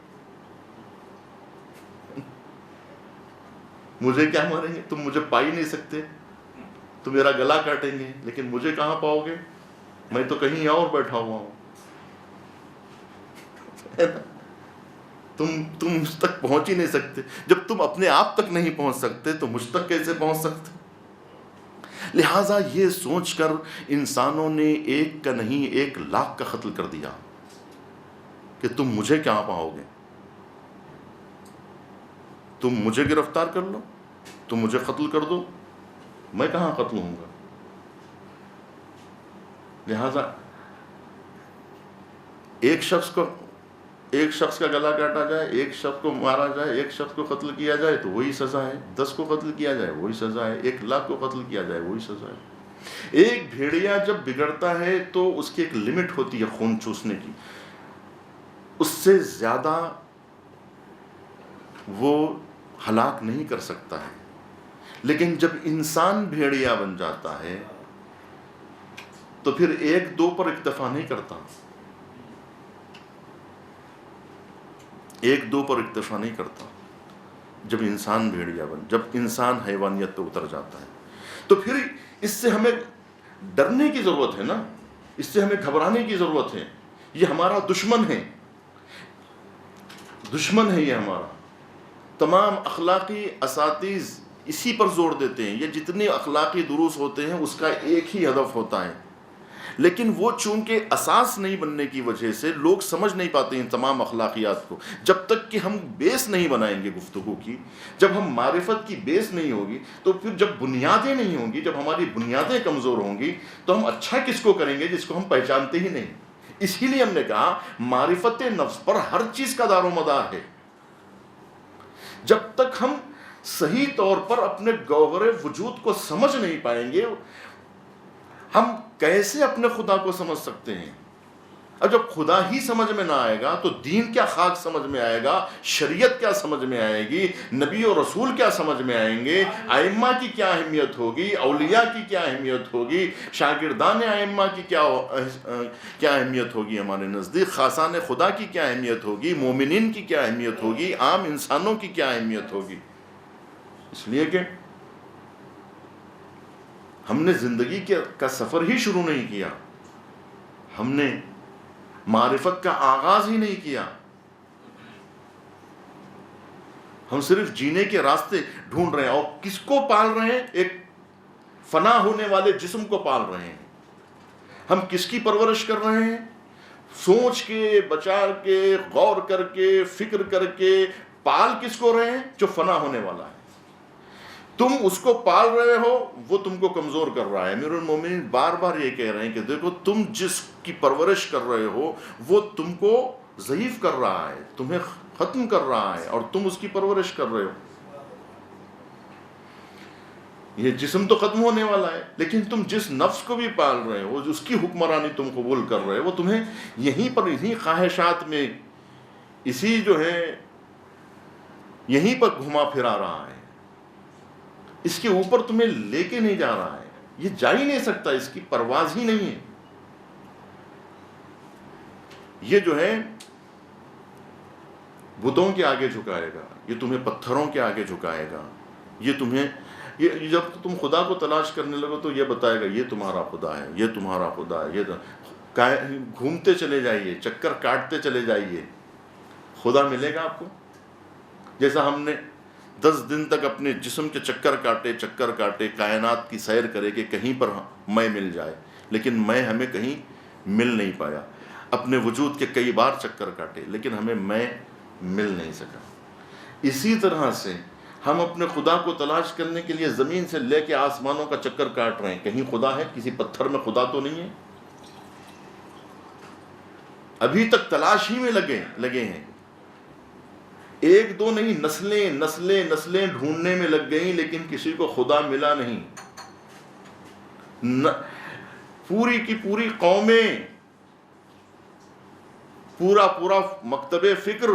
S2: مجھے کیا ماریں گے؟ تم مجھے پا ہی نہیں سکتے. تم میرا گلا کاٹیں گے لیکن مجھے کہاں پاؤ گے؟ میں تو کہیں اور بیٹھا ہوا ہوں. تم مجھ تک پہنچ ہی نہیں سکتے. جب تم اپنے آپ تک نہیں پہنچ سکتے تو مجھ تک کیسے پہنچ سکتے؟ لہٰذا یہ سوچ کر انسانوں نے ایک کا نہیں 1,00,000 کا قتل کر دیا کہ تم مجھے کہاں پاؤ گے. تم مجھے گرفتار کر لو, تم مجھے قتل کر دو, میں کہاں قتل ہوں گا. لہذا ایک شخص کا گلا کاٹا جائے, ایک شخص کو مارا جائے, ایک شخص کو قتل کیا جائے تو وہی سزا ہے. 10 کو قتل کیا جائے وہی سزا ہے. 1,00,000 کو قتل کیا جائے وہی سزا ہے. ایک بھیڑیا جب بگڑتا ہے تو اس کی ایک لمٹ ہوتی ہے خون چوسنے کی, اس سے زیادہ وہ ہلاک نہیں کر سکتا ہے. لیکن جب انسان بھیڑیا بن جاتا ہے تو پھر 1-2 پر اکتفا نہیں کرتا, 1-2 پر اکتفا نہیں کرتا. جب انسان بھیڑیا جب انسان حیوانیت پہ اتر جاتا ہے تو پھر اس سے ہمیں ڈرنے کی ضرورت ہے نا, اس سے ہمیں گھبرانے کی ضرورت ہے. یہ ہمارا دشمن ہے, دشمن ہے یہ ہمارا. تمام اخلاقی اساتذ اسی پر زور دیتے ہیں. یہ جتنے اخلاقی دروس ہوتے ہیں اس کا ایک ہی ہدف ہوتا ہے, لیکن وہ چونکہ اساس نہیں بننے کی وجہ سے لوگ سمجھ نہیں پاتے ان تمام اخلاقیات کو. جب تک کہ ہم بیس نہیں بنائیں گے گفتگو کی, جب ہم معرفت کی بیس نہیں ہوگی, تو پھر جب بنیادیں نہیں ہوں گی, جب ہماری بنیادیں کمزور ہوں گی تو ہم اچھا کس کو کریں گے جس کو ہم پہچانتے ہی نہیں. اسی لیے ہم نے کہا معرفت نفس پر ہر چیز کا دار و مدار ہے. جب تک ہم صحیح طور پر اپنے گوہر وجود کو سمجھ نہیں پائیں گے, ہم کیسے اپنے خدا کو سمجھ سکتے ہیں؟ اب جب خدا ہی سمجھ میں نہ آئے گا تو دین کیا خاک سمجھ میں آئے گا, شریعت کیا سمجھ میں آئے گی, نبی اور رسول کیا سمجھ میں آئیں گے, ائمہ کی کیا اہمیت ہوگی, اولیاء کی کیا اہمیت ہوگی, شاگردان ائمہ کی کیا اہمیت ہوگی ہمارے نزدیک, خاصان خدا کی کیا اہمیت ہوگی, مومنین کی کیا اہمیت ہوگی, عام انسانوں کی کیا اہمیت ہوگی. اس لیے کہ ہم نے زندگی کا سفر ہی شروع نہیں کیا, ہم نے معرفت کا آغاز ہی نہیں کیا. ہم صرف جینے کے راستے ڈھونڈ رہے ہیں. اور کس کو پال رہے ہیں؟ ایک فنا ہونے والے جسم کو پال رہے ہیں. ہم کس کی پرورش کر رہے ہیں؟ سوچ کے, بچا کے, غور کر کے, فکر کر کے پال کس کو رہے ہیں؟ جو فنا ہونے والا ہے. تم اس کو پال رہے ہو, وہ تم کو کمزور کر رہا ہے. امیر المومنین بار بار یہ کہہ رہے ہیں کہ دیکھو تم جس کی پرورش کر رہے ہو وہ تم کو ضعیف کر رہا ہے, تمہیں ختم کر رہا ہے, اور تم اس کی پرورش کر رہے ہو. یہ جسم تو ختم ہونے والا ہے, لیکن تم جس نفس کو بھی پال رہے ہو, اس کی حکمرانی تم قبول کر رہے ہو, وہ تمہیں یہیں پر انہی خواہشات میں, اسی جو ہے یہیں پر گھما پھرا رہا ہے. اس کے اوپر تمہیں لے کے نہیں جا رہا ہے. یہ جا ہی نہیں سکتا, اس کی پرواز ہی نہیں ہے. یہ جو ہے بتوں کے آگے جھکائے گا, یہ تمہیں پتھروں کے آگے جھکائے گا. یہ جب تم خدا کو تلاش کرنے لگو تو یہ بتائے گا یہ تمہارا خدا ہے, یہ تمہارا خدا ہے. یہ گھومتے چلے جائیے, چکر کاٹتے چلے جائیے, خدا ملے گا آپ کو. جیسا ہم نے 10 دن تک اپنے جسم کے چکر کاٹے, کائنات کی سیر کرے کہ کہیں پر میں مل جائے, لیکن میں ہمیں کہیں مل نہیں پایا. اپنے وجود کے کئی بار چکر کاٹے، لیکن ہمیں میں مل نہیں سکا۔ اسی طرح سے ہم اپنے خدا کو تلاش کرنے کے لیے زمین سے لے کے آسمانوں کا چکر کاٹ رہے ہیں، کہیں خدا ہے؟ کسی پتھر میں خدا تو نہیں ہے؟ ابھی تک تلاش ہی میں لگے ہیں، ایک دو نہیں، نسلیں ڈھونڈنے میں لگ گئیں، لیکن کسی کو خدا ملا نہیں۔ پوری کی پوری قومیں، پورا مکتب فکر،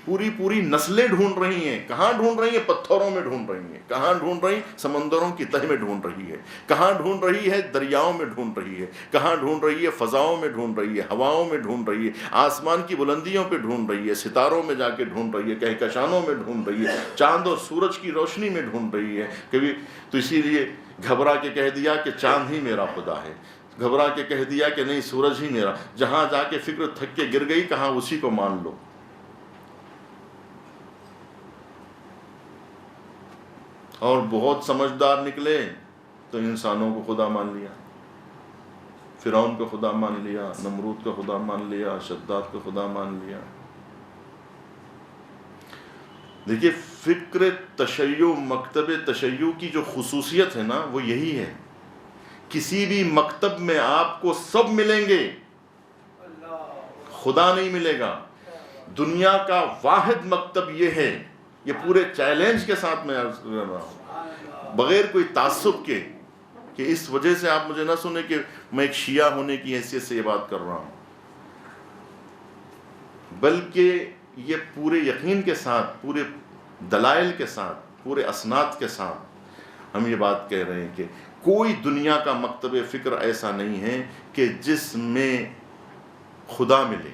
S2: پوری نسلیں ڈھونڈ رہی ہیں۔ کہاں ڈھونڈ رہی ہیں؟ پتھروں میں ڈھونڈ رہی ہیں۔ کہاں ڈھونڈ رہی؟ سمندروں کی تہ میں ڈھونڈ رہی ہے۔ کہاں ڈھونڈ رہی ہے؟ دریاؤں میں ڈھونڈ رہی ہے۔ کہاں ڈھونڈ رہی ہے؟ فضاؤں میں ڈھونڈ رہی ہے، ہواؤں میں ڈھونڈ رہی ہے، آسمان کی بلندیوں پہ ڈھونڈ رہی ہے، ستاروں میں جا کے ڈھونڈ رہی ہے، کہکشانوں میں ڈھونڈ رہی ہے، چاند اور سورج کی روشنی میں ڈھونڈ رہی ہے۔ کبھی تو اسی لیے گھبرا کے کہہ دیا کہ چاند ہی میرا خدا ہے، گھبرا کے کہہ دیا کہ نہیں سورج ہی میرا۔ جہاں جا کے فکر تھک کے گر گئی، کہاں اسی کو مان لو۔ اور بہت سمجھدار نکلے تو انسانوں کو خدا مان لیا، فرعون کو خدا مان لیا، نمرود کو خدا مان لیا، شداد کو خدا مان لیا۔ دیکھیے فکر تشیع، مکتب تشیع کی جو خصوصیت ہے نا وہ یہی ہے، کسی بھی مکتب میں آپ کو سب ملیں گے، خدا نہیں ملے گا۔ دنیا کا واحد مکتب یہ ہے، یہ پورے چیلنج کے ساتھ میں عرض کر رہا ہوں، بغیر کوئی تعصب کے، کہ اس وجہ سے آپ مجھے نہ سنیں کہ میں ایک شیعہ ہونے کی حیثیت سے یہ بات کر رہا ہوں، بلکہ یہ پورے یقین کے ساتھ، پورے دلائل کے ساتھ، پورے اسناد کے ساتھ ہم یہ بات کہہ رہے ہیں کہ کوئی دنیا کا مکتب فکر ایسا نہیں ہے کہ جس میں خدا ملے۔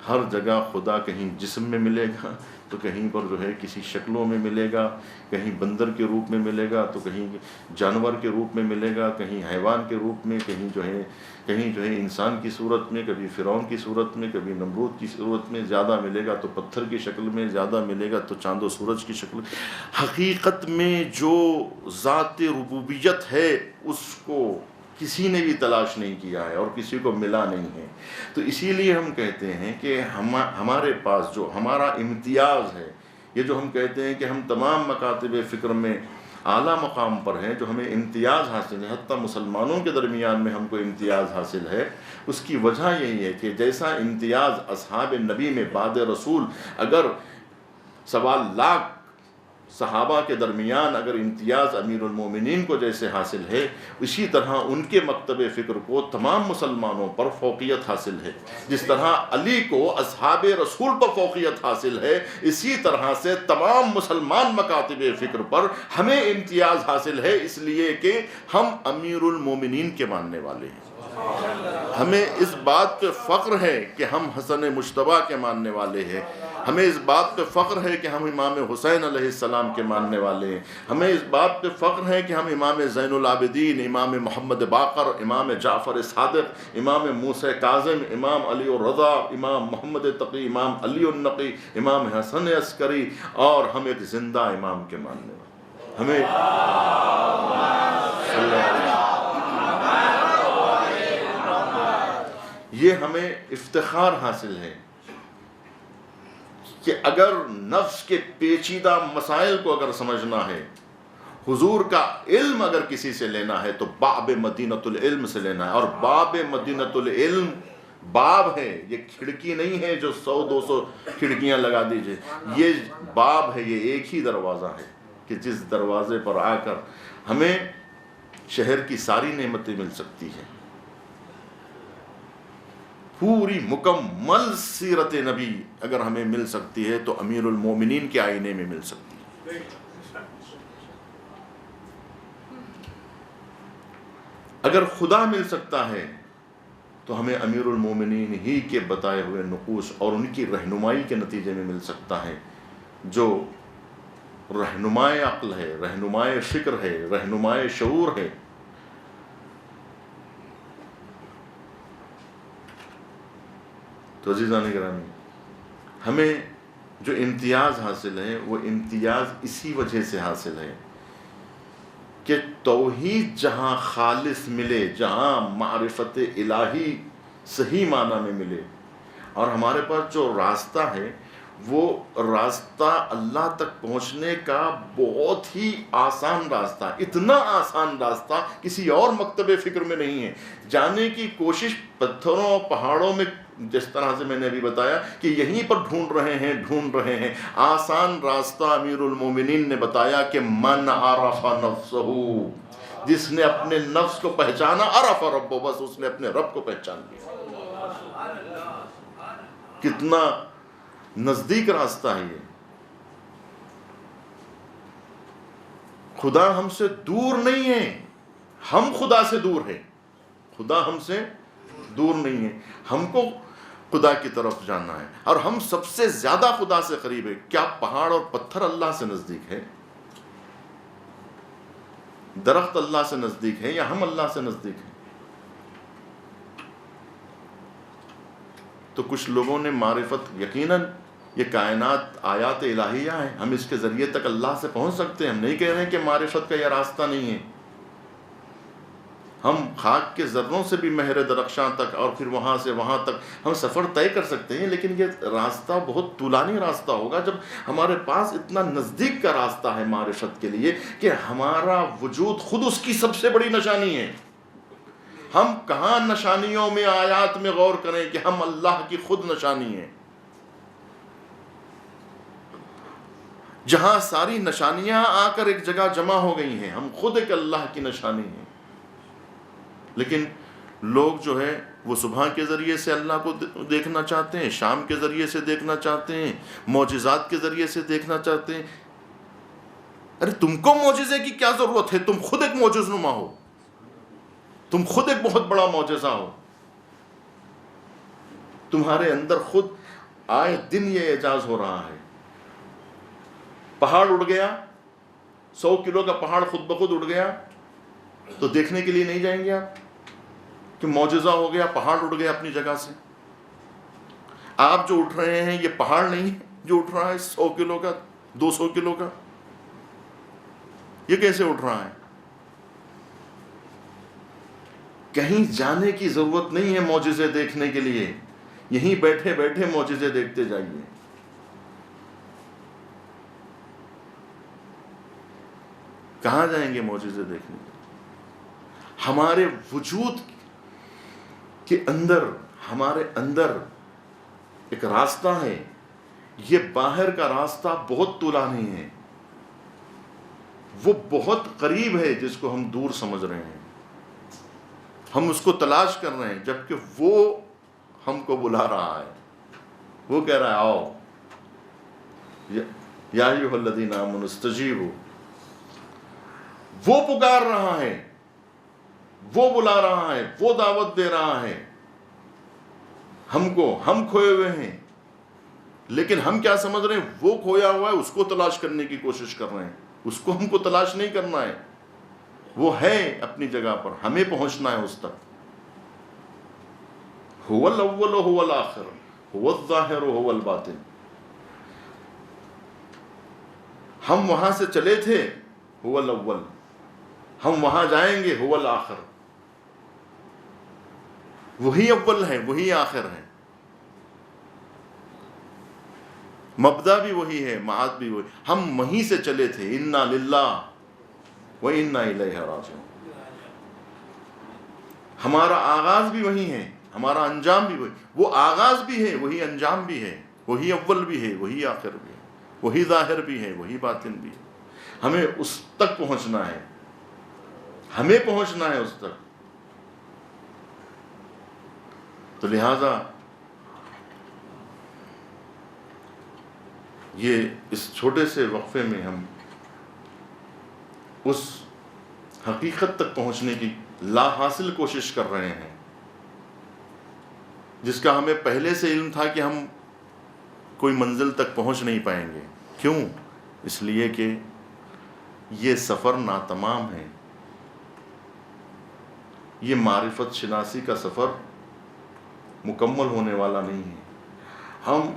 S2: ہر جگہ خدا کہیں جسم میں ملے گا، تو کہیں پر جو ہے کسی شکلوں میں ملے گا، کہیں بندر کے روپ میں ملے گا، تو کہیں جانور کے روپ میں ملے گا، کہیں حیوان کے روپ میں، کہیں جو ہے انسان کی صورت میں، کبھی فرعون کی صورت میں، کبھی نمرود کی صورت میں زیادہ ملے گا، تو پتھر کی شکل میں زیادہ ملے گا، تو چاند و سورج کی شکل۔ حقیقت میں جو ذات ربوبیت ہے اس کو کسی نے بھی تلاش نہیں کیا ہے اور کسی کو ملا نہیں ہے۔ تو اسی لیے ہم کہتے ہیں کہ ہمارے پاس جو ہمارا امتیاز ہے، یہ جو ہم کہتے ہیں کہ ہم تمام مکاتب فکر میں اعلیٰ مقام پر ہیں، جو ہمیں امتیاز حاصل ہے، حتیٰ مسلمانوں کے درمیان میں ہم کو امتیاز حاصل ہے، اس کی وجہ یہی ہے کہ جیسا امتیاز اصحاب نبی میں بعد رسول اگر 1.25 لاکھ صحابہ کے درمیان اگر امتیاز امیر المومنین کو جیسے حاصل ہے، اسی طرح ان کے مکتب فکر کو تمام مسلمانوں پر فوقیت حاصل ہے۔ جس طرح علی کو اصحاب رسول پر فوقیت حاصل ہے، اسی طرح سے تمام مسلمان مکاتب فکر پر ہمیں امتیاز حاصل ہے، اس لیے کہ ہم امیر المومنین کے ماننے والے ہیں۔ ہمیں اس بات پہ فخر ہے کہ ہم حسن مجتبیٰ کے ماننے والے ہیں، ہمیں اس بات پہ فخر ہے کہ ہم امام حسین علیہ السلام کے ماننے والے ہیں، ہمیں اس بات پہ فخر ہے کہ ہم امام زین العابدین، امام محمد باقر، امام جعفر صادق، امام موسیٰ کاظم، امام علی الرضا، امام محمد تقی، امام علی النقی، امام حسن عسکری، اور ہم ایک زندہ امام کے ماننے والے ہمیں یہ ہمیں افتخار حاصل ہے کہ اگر نفس کے پیچیدہ مسائل کو اگر سمجھنا ہے، حضور کا علم اگر کسی سے لینا ہے تو باب مدینۃ العلم سے لینا ہے، اور باب مدینۃ العلم باب ہے، یہ کھڑکی نہیں ہے جو 100-200 کھڑکیاں لگا دیجئے، یہ باب ہے، یہ ایک ہی دروازہ ہے کہ جس دروازے پر آ کر ہمیں شہر کی ساری نعمتیں مل سکتی ہیں، پوری مکمل سیرت نبی اگر ہمیں مل سکتی ہے تو امیر المومنین کے آئینے میں مل سکتی ہے۔ اگر خدا مل سکتا ہے تو ہمیں امیر المومنین ہی کے بتائے ہوئے نقوش اور ان کی رہنمائی کے نتیجے میں مل سکتا ہے، جو رہنمائے عقل ہے، رہنمائے فکر ہے، رہنمائے شعور ہے۔ تو عزیزان گرامی، ہمیں جو امتیاز حاصل ہے وہ امتیاز اسی وجہ سے حاصل ہے کہ توحید جہاں خالص ملے، جہاں معرفت الہی صحیح معنی میں ملے، اور ہمارے پاس جو راستہ ہے وہ راستہ اللہ تک پہنچنے کا بہت ہی آسان راستہ، اتنا آسان راستہ کسی اور مکتب فکر میں نہیں ہے۔ جانے کی کوشش پتھروں اور پہاڑوں میں، جس طرح سے میں نے ابھی بتایا کہ یہیں پر ڈھونڈ رہے ہیں۔ آسان راستہ امیر المومنین نے بتایا کہ من عرف نفسہ، جس نے اپنے نفس کو پہچانا، عرف ربہ، بس اس نے اپنے رب کو پہچان لیا۔ کتنا نزدیک راستہ ہے یہ۔ خدا ہم سے دور نہیں ہے، ہم خدا سے دور ہے۔ خدا ہم سے دور نہیں ہے، ہم کو خدا کی طرف جانا ہے، اور ہم سب سے زیادہ خدا سے قریب ہے۔ کیا پہاڑ اور پتھر اللہ سے نزدیک ہے؟ درخت اللہ سے نزدیک ہے یا ہم اللہ سے نزدیک ہیں؟ تو کچھ لوگوں نے معرفت، یقیناً یہ کائنات آیات الہیہ ہیں، ہم اس کے ذریعے تک اللہ سے پہنچ سکتے ہیں۔ ہم نہیں کہہ رہے ہیں کہ معرفت کا یہ راستہ نہیں ہے، ہم خاک کے ذروں سے بھی مہر درخشاں تک، اور پھر وہاں سے وہاں تک ہم سفر طے کر سکتے ہیں، لیکن یہ راستہ بہت طولانی راستہ ہوگا جب ہمارے پاس اتنا نزدیک کا راستہ ہے معرفت کے لیے کہ ہمارا وجود خود اس کی سب سے بڑی نشانی ہے۔ ہم کہاں نشانیوں میں، آیات میں غور کریں کہ ہم اللہ کی خود نشانی ہیں، جہاں ساری نشانیاں آ کر ایک جگہ جمع ہو گئی ہیں، ہم خود ایک اللہ کی نشانی ہیں۔ لیکن لوگ جو ہے وہ صبح کے ذریعے سے اللہ کو دیکھنا چاہتے ہیں، شام کے ذریعے سے دیکھنا چاہتے ہیں، معجزات کے ذریعے سے دیکھنا چاہتے ہیں۔ ارے تم کو معجزے کی کیا ضرورت ہے؟ تم خود ایک معجز نما ہو، تم خود ایک بہت بڑا معجزہ ہو۔ تمہارے اندر خود آئے دن یہ اعجاز ہو رہا ہے۔ پہاڑ اڑ گیا، 100 کلو کا پہاڑ خود بخود اڑ گیا، تو دیکھنے کے لیے نہیں جائیں گے آپ کہ معجزہ ہو گیا، پہاڑ اڑ گیا اپنی جگہ سے؟ آپ جو اٹھ رہے ہیں یہ پہاڑ نہیں ہے جو اٹھ رہا ہے 100 کلو کا، 200 کلو کا، یہ کیسے اٹھ رہا ہے؟ کہیں جانے کی ضرورت نہیں ہے معجزے دیکھنے کے لیے، یہیں بیٹھے بیٹھے معجزے دیکھتے جائیے۔ کہاں جائیں گے معجزے دیکھنے؟ ہمارے وجود کے اندر، ہمارے اندر ایک راستہ ہے، یہ باہر کا راستہ بہت طولانی ہے، وہ بہت قریب ہے جس کو ہم دور سمجھ رہے ہیں، ہم اس کو تلاش کر رہے ہیں، جبکہ وہ ہم کو بلا رہا ہے، وہ کہہ رہا ہے آؤ، یا ایھا الذین آمنوا استجیبوا، وہ پکار رہا ہے، وہ بلا رہا ہے، وہ دعوت دے رہا ہے ہم کو۔ ہم کھوئے ہوئے ہیں، لیکن ہم کیا سمجھ رہے ہیں؟ وہ کھویا ہوا ہے، اس کو تلاش کرنے کی کوشش کر رہے ہیں۔ اس کو ہم کو تلاش نہیں کرنا ہے، وہ ہے اپنی جگہ پر، ہمیں پہنچنا ہے اس تک۔ هو الاول هو الاخر هو الظاہر هو الباطن۔ ہم وہاں سے چلے تھے، هو الاول، ہم وہاں جائیں گے، هو الاخر۔ وہی اول ہے، وہی آخر ہے، مبدا بھی وہی ہے، معاد بھی وہی، ہم وہیں سے چلے تھے۔ انا للہ و انا الیہ راجعون۔ ہمارا آغاز بھی وہی ہے، ہمارا انجام بھی وہی، وہ آغاز بھی ہے، وہی انجام بھی ہے، وہی اول بھی ہے، وہی آخر بھی ہے، وہی ظاہر بھی ہے، وہی باطن بھی ہے۔ ہمیں اس تک پہنچنا ہے، ہمیں پہنچنا ہے اس تک۔ تو لہذا یہ اس چھوٹے سے وقفے میں ہم اس حقیقت تک پہنچنے کی لا حاصل کوشش کر رہے ہیں، جس کا ہمیں پہلے سے علم تھا کہ ہم کوئی منزل تک پہنچ نہیں پائیں گے۔ کیوں؟ اس لیے کہ یہ سفر ناتمام ہے، یہ معرفت شناسی کا سفر مکمل ہونے والا نہیں ہے۔ ہم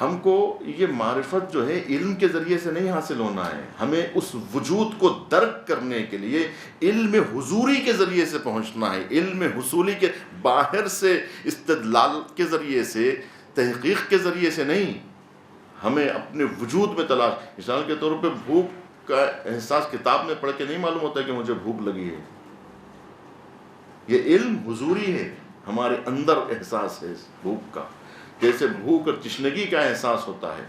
S2: ہم کو یہ معرفت جو ہے علم کے ذریعے سے نہیں حاصل ہونا ہے، ہمیں اس وجود کو درک کرنے کے لیے علم حضوری کے ذریعے سے پہنچنا ہے، علم حصولی کے باہر سے استدلال کے ذریعے سے، تحقیق کے ذریعے سے نہیں، ہمیں اپنے وجود میں تلاش. مثال کے طور پہ بھوک کا احساس کتاب میں پڑھ کے نہیں معلوم ہوتا کہ مجھے بھوک لگی ہے، یہ علم حضوری ہے، ہمارے اندر احساس ہے اس بھوک کا. جیسے بھوک اور تشنگی کا احساس ہوتا ہے،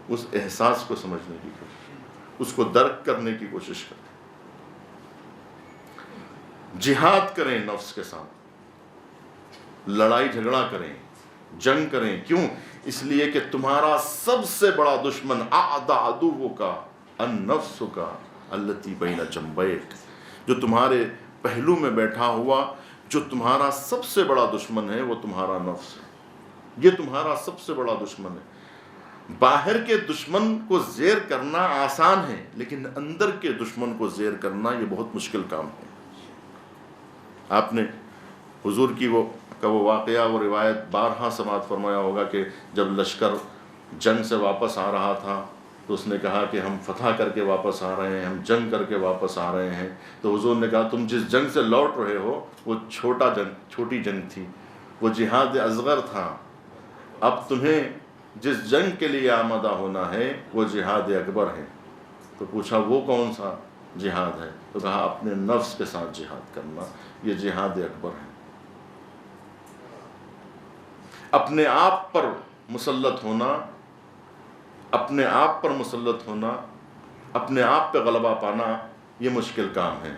S2: اس احساس کو سمجھنے کی کوشش، اس کو درک کرنے کی کوشش کریں. جہاد کریں نفس کے ساتھ، لڑائی جھگڑا کریں، جنگ کریں. کیوں؟ اس لیے کہ تمہارا سب سے بڑا دشمن اعداء عدوک النفس کا التی بین جنبیک، جو تمہارے پہلو میں بیٹھا ہوا، جو تمہارا سب سے بڑا دشمن ہے وہ تمہارا نفس ہے. یہ تمہارا سب سے بڑا دشمن ہے. باہر کے دشمن کو زیر کرنا آسان ہے، لیکن اندر کے دشمن کو زیر کرنا یہ بہت مشکل کام ہے. آپ نے حضور کی وہ واقعہ، وہ روایت بارہا سماعت فرمایا ہوگا کہ جب لشکر جنگ سے واپس آ رہا تھا تو اس نے کہا کہ ہم فتح کر کے واپس آ رہے ہیں، ہم جنگ کر کے واپس آ رہے ہیں. تو حضور نے کہا تم جس جنگ سے لوٹ رہے ہو وہ چھوٹی جنگ تھی، وہ جہاد اصغر تھا. اب تمہیں جس جنگ کے لیے آمادہ ہونا ہے وہ جہاد اکبر ہے. تو پوچھا وہ کون سا جہاد ہے؟ تو کہا اپنے نفس کے ساتھ جہاد کرنا، یہ جہاد اکبر ہے. اپنے آپ پر مسلط ہونا، اپنے آپ پر مسلط ہونا، اپنے آپ پہ غلبہ پانا یہ مشکل کام ہے.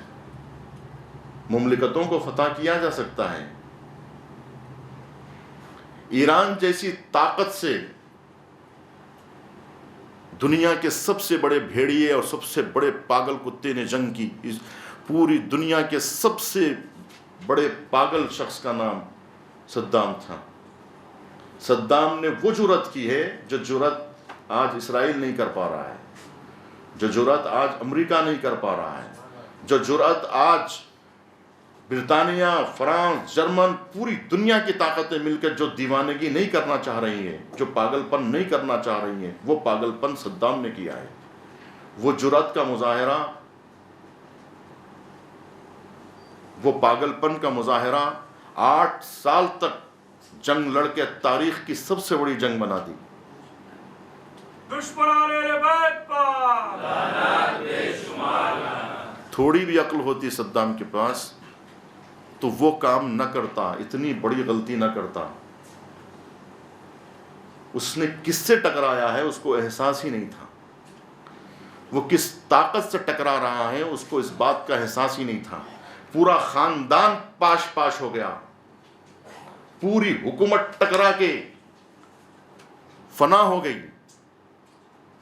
S2: مملکتوں کو فتح کیا جا سکتا ہے. ایران جیسی طاقت سے دنیا کے سب سے بڑے بھیڑیے اور سب سے بڑے پاگل کتے نے جنگ کی. اس پوری دنیا کے سب سے بڑے پاگل شخص کا نام صدام تھا. صدام نے وہ جرأت کی ہے جو جرأت آج اسرائیل نہیں کر پا رہا ہے، جو جرأت آج امریکہ نہیں کر پا رہا ہے، جو جرأت آج برطانیہ، فرانس، جرمن، پوری دنیا کی طاقتیں مل کر جو دیوانگی نہیں کرنا چاہ رہی ہیں، جو پاگل پن نہیں کرنا چاہ رہی ہیں، وہ پاگل پن صدام نے کیا ہے. وہ جرأت کا مظاہرہ، وہ پاگل پن کا مظاہرہ 8 سال تک جنگ لڑ کے تاریخ کی سب سے بڑی جنگ بنا دی.
S3: دشمنان اہل بیت پر لعنت بے شمار.
S2: تھوڑی بھی عقل ہوتی صدام کے پاس تو وہ کام نہ کرتا، اتنی بڑی غلطی نہ کرتا. اس نے کس سے ٹکرایا ہے اس کو احساس ہی نہیں تھا. وہ کس طاقت سے ٹکرا رہا ہے اس کو اس بات کا احساس ہی نہیں تھا. پورا خاندان پاش پاش ہو گیا، پوری حکومت ٹکرا کے فنا ہو گئی،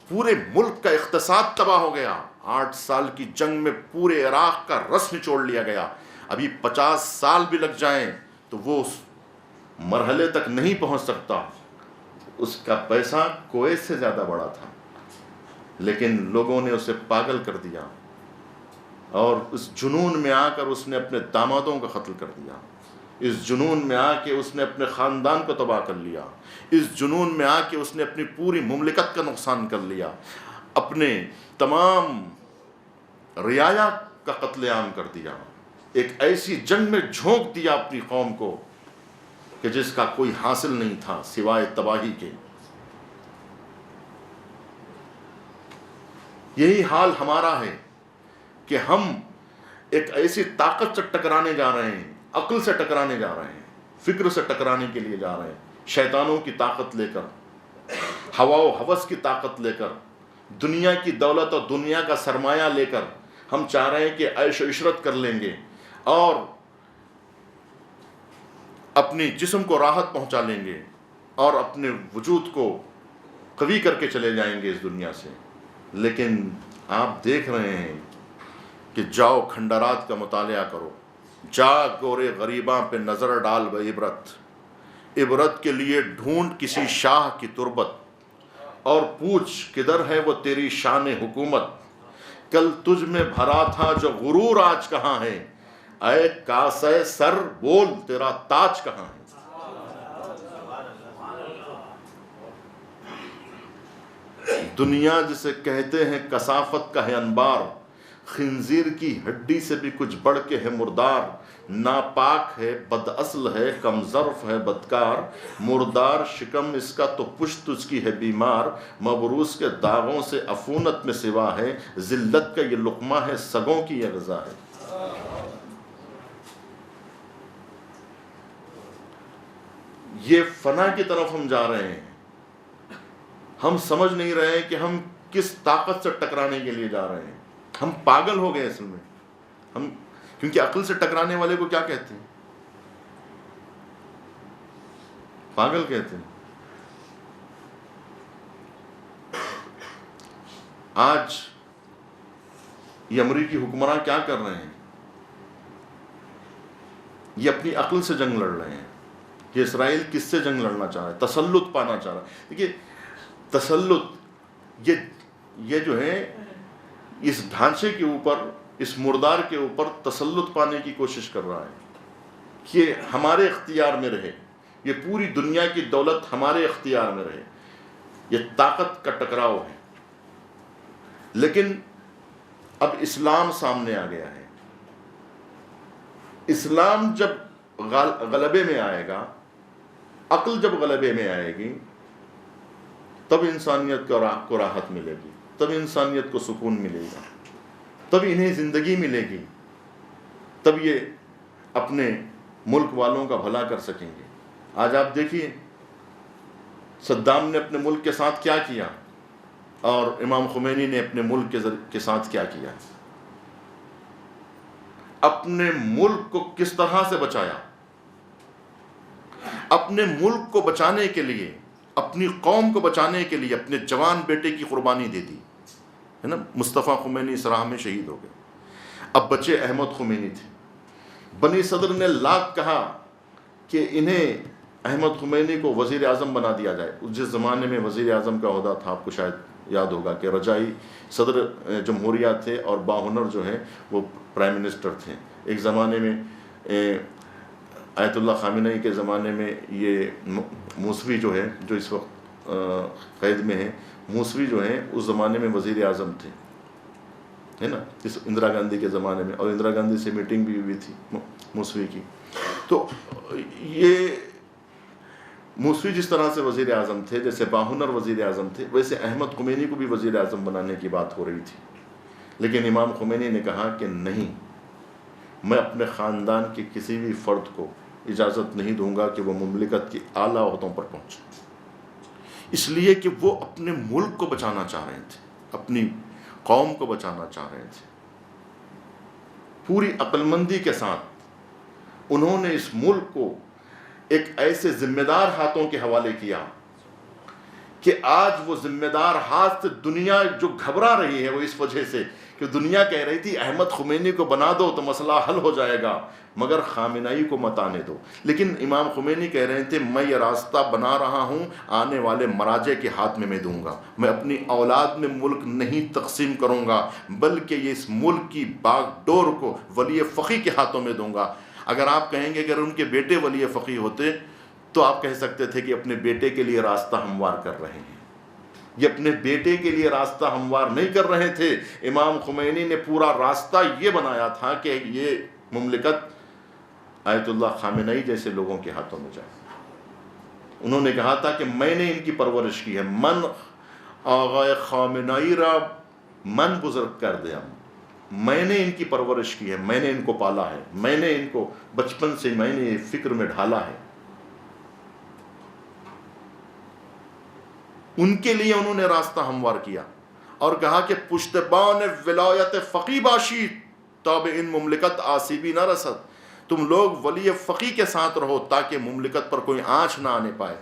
S2: پورے ملک کا اقتصاد تباہ ہو گیا. 8 سال کی جنگ میں پورے عراق کا رس نچوڑ لیا گیا. ابھی 50 سال بھی لگ جائیں تو وہ اس مرحلے تک نہیں پہنچ سکتا. اس کا پیسہ کویت سے زیادہ بڑا تھا، لیکن لوگوں نے اسے پاگل کر دیا، اور اس جنون میں آ کر اس نے اپنے دامادوں کا قتل کر دیا. اس جنون میں آ کے اس نے اپنے خاندان کو تباہ کر لیا. اس جنون میں آ کے اس نے اپنی پوری مملکت کا نقصان کر لیا. اپنے تمام رعایا کا قتل عام کر دیا. ایک ایسی جنگ میں جھونک دیا اپنی قوم کو کہ جس کا کوئی حاصل نہیں تھا سوائے تباہی کے. یہی حال ہمارا ہے کہ ہم ایک ایسی طاقت سے ٹکرانے جا رہے ہیں، عقل سے ٹکرانے جا رہے ہیں، فکر سے ٹکرانے کے لیے جا رہے ہیں. شیطانوں کی طاقت لے کر، ہوا و ہوس کی طاقت لے کر، دنیا کی دولت اور دنیا کا سرمایہ لے کر ہم چاہ رہے ہیں کہ عیش و عشرت کر لیں گے اور اپنی جسم کو راحت پہنچا لیں گے اور اپنے وجود کو قوی کر کے چلے جائیں گے اس دنیا سے. لیکن آپ دیکھ رہے ہیں کہ جاؤ کھنڈرات کا مطالعہ کرو، جا گورے غریباں پہ نظر ڈال بعبرت، عبرت کے لیے ڈھونڈ کسی شاہ کی تربت، اور پوچھ کدھر ہے وہ تیری شان حکومت. کل تجھ میں بھرا تھا جو غرور آج کہاں ہے، اے کاسے سر بول تیرا تاج کہاں ہے. دنیا جسے کہتے ہیں کثافت کا ہے انبار، خنزیر کی ہڈی سے بھی کچھ بڑھ کے ہے مردار، ناپاک ہے، بد اصل ہے، کم ظرف ہے، بدکار، مردار شکم اس کا تو پشت اس کی ہے بیمار، مبروس کے داغوں سے عفونت میں سوا ہے، ذلت کا یہ لقمہ ہے، سگوں کی یہ غذا ہے۔ یہ فنا کی طرف ہم جا رہے ہیں، ہم سمجھ نہیں رہے ہیں کہ ہم کس طاقت سے ٹکرانے کے لیے جا رہے ہیں۔ ہم پاگل ہو گئے اصل میں، ہم کیونکہ عقل سے ٹکرانے والے کو کیا کہتے ہیں؟ پاگل کہتے ہیں۔ آج یہ امریکی حکمراں کیا کر رہے ہیں؟ یہ اپنی عقل سے جنگ لڑ رہے ہیں کہ اسرائیل کس سے جنگ لڑنا چاہ رہا ہے، تسلط پانا چاہ رہا ہے۔ دیکھیے تسلط یہ جو ہے اس ڈھانچے کے اوپر، اس مردار کے اوپر تسلط پانے کی کوشش کر رہا ہے کہ ہمارے اختیار میں رہے، یہ پوری دنیا کی دولت ہمارے اختیار میں رہے۔ یہ طاقت کا ٹکراؤ ہے۔ لیکن اب اسلام سامنے آ گیا ہے۔ اسلام جب غلبے میں آئے گا، عقل جب غلبے میں آئے گی، تب انسانیت کو راحت ملے گی، تب انسانیت کو سکون ملے گا، تب انہیں زندگی ملے گی، تب یہ اپنے ملک والوں کا بھلا کر سکیں گے۔ آج آپ دیکھیے صدام نے اپنے ملک کے ساتھ کیا کیا، اور امام خمینی نے اپنے ملک کے ساتھ کیا کیا۔ اپنے ملک کو کس طرح سے بچایا، اپنے ملک کو بچانے کے لیے، اپنی قوم کو بچانے کے لیے اپنے جوان بیٹے کی قربانی دے دی ہے نا۔ مصطفیٰ خمینی اس راہ میں شہید ہو گئے۔ اب بچے احمد خمینی تھے۔ بنی صدر نے لاکھ کہا کہ انہیں احمد خمینی کو وزیر اعظم بنا دیا جائے۔ جس زمانے میں وزیر اعظم کا عہدہ تھا، آپ کو شاید یاد ہوگا کہ رجائی صدر جمہوریہ تھے اور باہنر جو ہیں وہ پرائم منسٹر تھے۔ ایک زمانے میں آیت اللہ خامنئی کے زمانے میں یہ موسوی جو ہے، جو اس وقت قید میں ہے، موسوی جو ہیں اس زمانے میں وزیر اعظم تھے ہے نا، اس اندرا گاندھی کے زمانے میں، اور اندرا گاندھی سے میٹنگ بھی ہوئی تھی موسوی کی۔ تو یہ موسوی جس طرح سے وزیر اعظم تھے، جیسے باہنر وزیر اعظم تھے، ویسے احمد خمینی کو بھی وزیر اعظم بنانے کی بات ہو رہی تھی۔ لیکن امام خمینی نے کہا کہ نہیں، میں اپنے خاندان کے کسی بھی فرد کو اجازت نہیں دوں گا کہ وہ مملکت کی اعلیٰ عہدوں پر پہنچے، اس لیے کہ وہ اپنے ملک کو بچانا چاہ رہے تھے، اپنی قوم کو بچانا چاہ رہے تھے۔ پوری عقل مندی کے ساتھ انہوں نے اس ملک کو ایک ایسے ذمہ دار ہاتھوں کے حوالے کیا کہ آج وہ ذمہ دار ہاتھ سے دنیا جو گھبرا رہی ہے، وہ اس وجہ سے کہ دنیا کہہ رہی تھی احمد خمینی کو بنا دو تو مسئلہ حل ہو جائے گا، مگر خامنئی کو مت آنے دو۔ لیکن امام خمینی کہہ رہے تھے میں یہ راستہ بنا رہا ہوں، آنے والے مراجع کے ہاتھ میں دوں گا، میں اپنی اولاد میں ملک نہیں تقسیم کروں گا، بلکہ یہ اس ملک کی باغ ڈور کو ولی فقی کے ہاتھوں میں دوں گا۔ اگر آپ کہیں گے اگر ان کے بیٹے ولی فقی ہوتے تو آپ کہہ سکتے تھے کہ اپنے بیٹے کے لیے راستہ ہموار کر رہے ہیں۔ یہ اپنے بیٹے کے لیے راستہ ہموار نہیں کر رہے تھے، امام خمینی نے پورا راستہ یہ بنایا تھا کہ یہ مملکت آیت اللہ خامنئی جیسے لوگوں کے ہاتھوں میں جائے۔ انہوں نے کہا تھا کہ میں نے ان کی پرورش کی ہے، من آغای خامنئی را من بزرگ کر دیا، میں نے ان کی پرورش کی ہے، میں نے ان کو پالا ہے، میں نے ان کو بچپن سے میں نے یہ فکر میں ڈھالا ہے۔ ان کے لیے انہوں نے راستہ ہموار کیا اور کہا کہ پشتبان ولایت فقی باشید تاب ان مملکت آسیبی نہ رسد، تم لوگ ولی فقی کے ساتھ رہو تاکہ مملکت پر کوئی آنچ نہ آنے پائے۔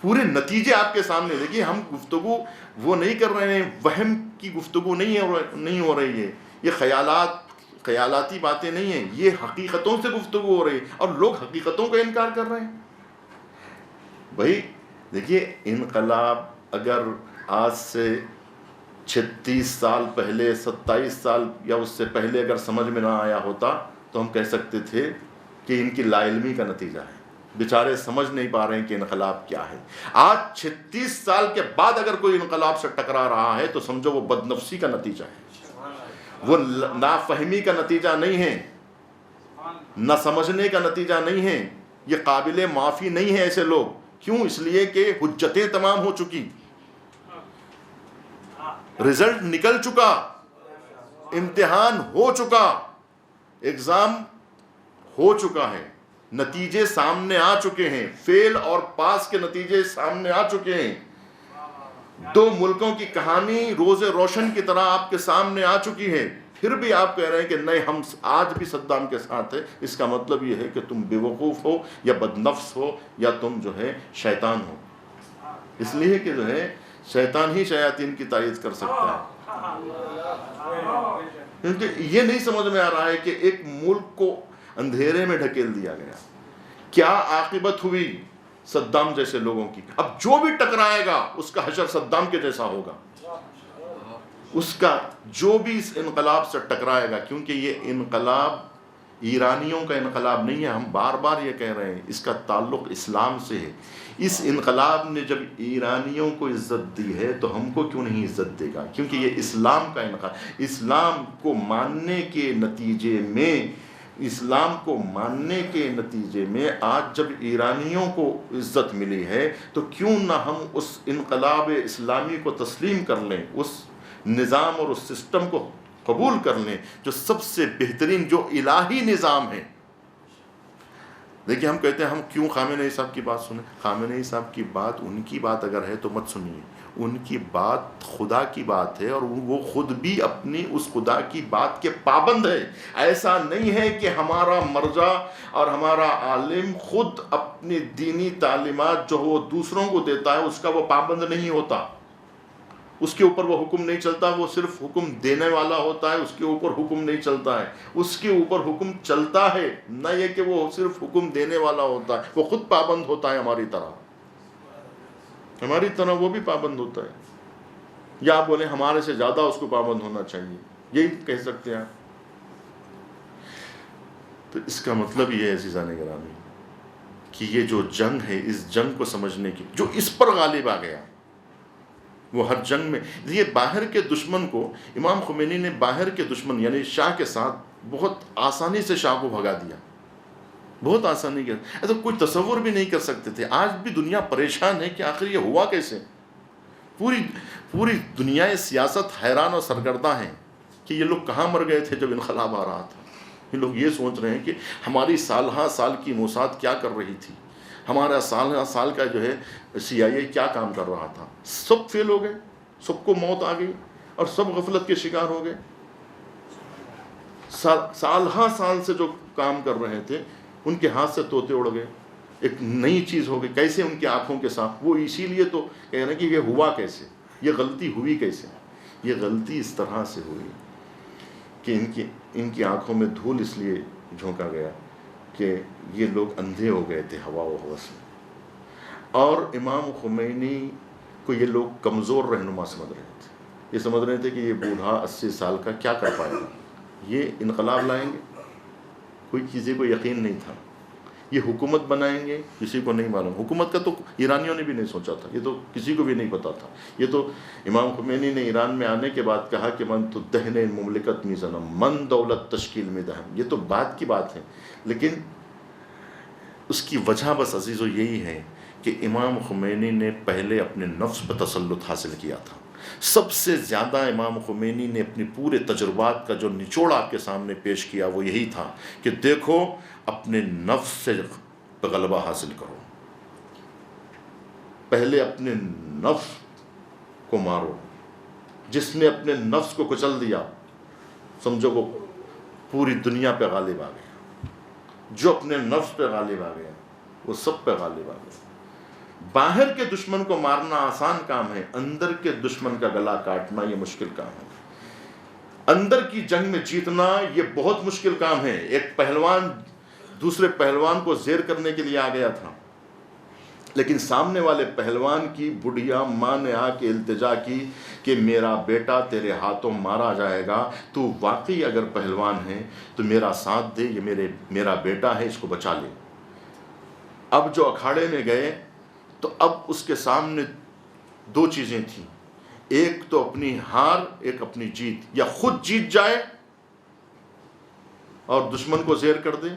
S2: پورے نتیجے آپ کے سامنے دیکھیے، ہم گفتگو وہ نہیں کر رہے ہیں، وہم کی گفتگو نہیں ہو رہی ہے، یہ خیالاتی باتیں نہیں ہیں، یہ حقیقتوں سے گفتگو ہو رہی ہے، اور لوگ حقیقتوں کا انکار کر رہے ہیں۔ بھائی دیکھیے، انقلاب اگر آج سے 36 سال پہلے، 27 سال یا اس سے پہلے اگر سمجھ میں نہ آیا ہوتا تو ہم کہہ سکتے تھے کہ ان کی لا علمی کا نتیجہ ہے، بیچارے سمجھ نہیں پا رہے ہیں کہ انقلاب کیا ہے۔ آج 36 سال کے بعد اگر کوئی انقلاب سے ٹکرا رہا ہے تو سمجھو وہ بدنفسی کا نتیجہ ہے، وہ نافہمی کا نتیجہ نہیں ہے، نہ سمجھنے کا نتیجہ نہیں ہے، یہ قابل معافی نہیں ہے ایسے لوگ۔ کیوں؟ اس لیے کہ حجتیں تمام ہو چکی، رزلٹ نکل چکا، امتحان ہو چکا، ایگزام ہو چکا ہے، نتیجے سامنے آ چکے ہیں، فیل اور پاس کے نتیجے سامنے آ چکے ہیں، دو ملکوں کی کہانی روز روشن کی طرح آپ کے سامنے آ چکی ہے، پھر بھی آپ کہہ رہے ہیں کہ نہیں ہم آج بھی صدام کے ساتھ ہیں۔ اس کا مطلب یہ ہے کہ تم بے وقوف ہو یا بدنفس ہو یا تم جو ہے شیطان ہو، اس لیے کہ جو ہے شیطان ہی شیاطین کی تائید کر سکتا ہے، کیونکہ یہ نہیں سمجھ میں آ رہا ہے کہ ایک ملک کو اندھیرے میں ڈھکیل دیا گیا، کیا عاقبت ہوئی صدام جیسے لوگوں کی۔ اب جو بھی ٹکرائے گا اس کا حشر صدام کے جیسا ہوگا، اس کا جو بھی اس انقلاب سے ٹکرائے گا، کیونکہ یہ انقلاب ایرانیوں کا انقلاب نہیں ہے، ہم بار بار یہ کہہ رہے ہیں، اس کا تعلق اسلام سے ہے۔ اس انقلاب نے جب ایرانیوں کو عزت دی ہے تو ہم کو کیوں نہیں عزت دے گا؟ کیونکہ یہ اسلام کا انقلاب، اسلام کو ماننے کے نتیجے میں آج جب ایرانیوں کو عزت ملی ہے تو کیوں نہ ہم اس انقلاب اسلامی کو تسلیم کر لیں، اس نظام اور اس سسٹم کو قبول کر لیں جو سب سے بہترین، جو الہی نظام ہے۔ دیکھیں ہم کہتے ہیں ہم کیوں خامنہ ای صاحب کی بات سنیں؟ خامنہ ای صاحب کی بات، ان کی بات اگر ہے تو مت سنیے، ان کی بات خدا کی بات ہے اور وہ خود بھی اپنی اس خدا کی بات کے پابند ہے۔ ایسا نہیں ہے کہ ہمارا مرجع اور ہمارا عالم خود اپنی دینی تعلیمات جو وہ دوسروں کو دیتا ہے اس کا وہ پابند نہیں ہوتا، اس کے اوپر وہ حکم نہیں چلتا، وہ صرف حکم دینے والا ہوتا ہے، اس کے اوپر حکم نہیں چلتا ہے۔ اس کے اوپر حکم چلتا ہے، نہ یہ کہ وہ صرف حکم دینے والا ہوتا ہے، وہ خود پابند ہوتا ہے ہماری طرح وہ بھی پابند ہوتا ہے، یا آپ بولیں ہمارے سے زیادہ اس کو پابند ہونا چاہیے، یہی کہہ سکتے ہیں آپ۔ تو اس کا مطلب یہ ہے عزیزان گرامی کہ یہ جو جنگ ہے، اس جنگ کو سمجھنے کی، جو اس پر غالب آ گیا، وہ ہر جنگ میں یہ باہر کے دشمن کو، امام خمینی نے باہر کے دشمن یعنی شاہ کے ساتھ بہت آسانی سے شاہ کو بھگا دیا، بہت آسانی کے، ایسا کوئی تصور بھی نہیں کر سکتے تھے۔ آج بھی دنیا پریشان ہے کہ آخر یہ ہوا کیسے، پوری دنیا سیاست حیران اور سرگرداں ہیں کہ یہ لوگ کہاں مر گئے تھے جب انقلاب آ رہا تھا۔ یہ لوگ یہ سوچ رہے ہیں کہ ہماری سال ہاں سال کی موساد کیا کر رہی تھی، ہمارا سال کا جو ہے CIA کیا کام کر رہا تھا، سب فیل ہو گئے، سب کو موت آ گئی اور سب غفلت کے شکار ہو گئے۔ سال ہاں سال سے جو کام کر رہے تھے ان کے ہاتھ سے طوطے اڑ گئے، ایک نئی چیز ہو گئی، کیسے ان کی آنکھوں کے ساتھ، وہ اسی لیے تو کہہ رہے ہیں کہ یہ ہوا کیسے، یہ غلطی ہوئی کیسے۔ یہ غلطی اس طرح سے ہوئی کہ ان کی آنکھوں میں دھول اس لیے جھونکا گیا کہ یہ لوگ اندھے ہو گئے تھے ہوا و ہوس میں، اور امام خمینی کو یہ لوگ کمزور رہنما سمجھ رہے تھے، یہ سمجھ رہے تھے کہ یہ بوڑھا 80 سال کا کیا کر پائے گا، یہ انقلاب لائیں گے، کوئی کسی کو یقین نہیں تھا، یہ حکومت بنائیں گے، کسی کو نہیں معلوم، حکومت کا تو ایرانیوں نے بھی نہیں سوچا تھا، یہ تو کسی کو بھی نہیں پتا تھا۔ یہ تو امام خمینی نے ایران میں آنے کے بعد کہا کہ من تو دہن مملکت می زنم، من دولت تشکیل میں دہم، یہ تو بات کی بات ہے، لیکن اس کی وجہ بس عزیزو یہی ہے کہ امام خمینی نے پہلے اپنے نفس پر تسلط حاصل کیا تھا۔ سب سے زیادہ امام خمینی نے اپنے پورے تجربات کا جو نچوڑ آپ کے سامنے پیش کیا وہ یہی تھا کہ دیکھو اپنے نفس سے غلبہ حاصل کرو، پہلے اپنے نفس کو مارو، جس نے اپنے نفس کو کچل دیا سمجھو وہ پوری دنیا پہ غالب آ گیا، جو اپنے نفس پہ غالب آ گیا وہ سب پہ غالب آ گیا۔ باہر کے دشمن کو مارنا آسان کام ہے، اندر کے دشمن کا گلا کاٹنا یہ مشکل کام ہے۔ اندر کی جنگ میں جیتنا یہ بہت مشکل کام ہے۔ ایک پہلوان دوسرے پہلوان کو زیر کرنے کے لیے آ گیا تھا، لیکن سامنے والے پہلوان کی بڑھیا ماں نے آ کے التجا کی کہ میرا بیٹا تیرے ہاتھوں مارا جائے گا، تو واقعی اگر پہلوان ہے تو میرا ساتھ دے، یہ میرا بیٹا ہے، اس کو بچا لے۔ اب جو اکھاڑے میں گئے تو اب اس کے سامنے دو چیزیں تھیں، ایک تو اپنی ہار، ایک اپنی جیت، یا خود جیت جائے اور دشمن کو زیر کر دے،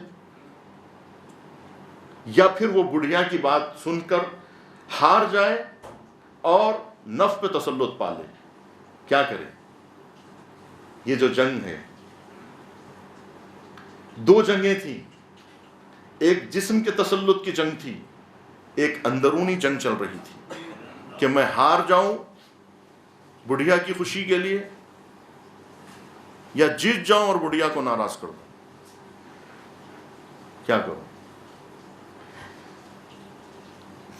S2: یا پھر وہ بڑھیا کی بات سن کر ہار جائے اور نفس پہ تسلط پا لے۔ کیا کرے؟ یہ جو جنگ ہے، دو جنگیں تھیں، ایک جسم کے تسلط کی جنگ تھی، ایک اندرونی جنگ چل رہی تھی کہ میں ہار جاؤں بڑھیا کی خوشی کے لیے، یا جیت جاؤں اور بڑھیا کو ناراض کر دوں۔ کیا کروں؟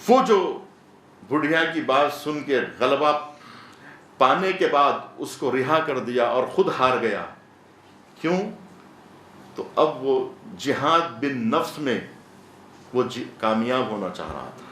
S2: وہ جو بڑھیا کی بات سن کے غلبہ پانے کے بعد اس کو رہا کر دیا اور خود ہار گیا، کیوں؟ تو اب وہ جہاد بن نفس میں وہ کامیاب ہونا چاہ رہا تھا۔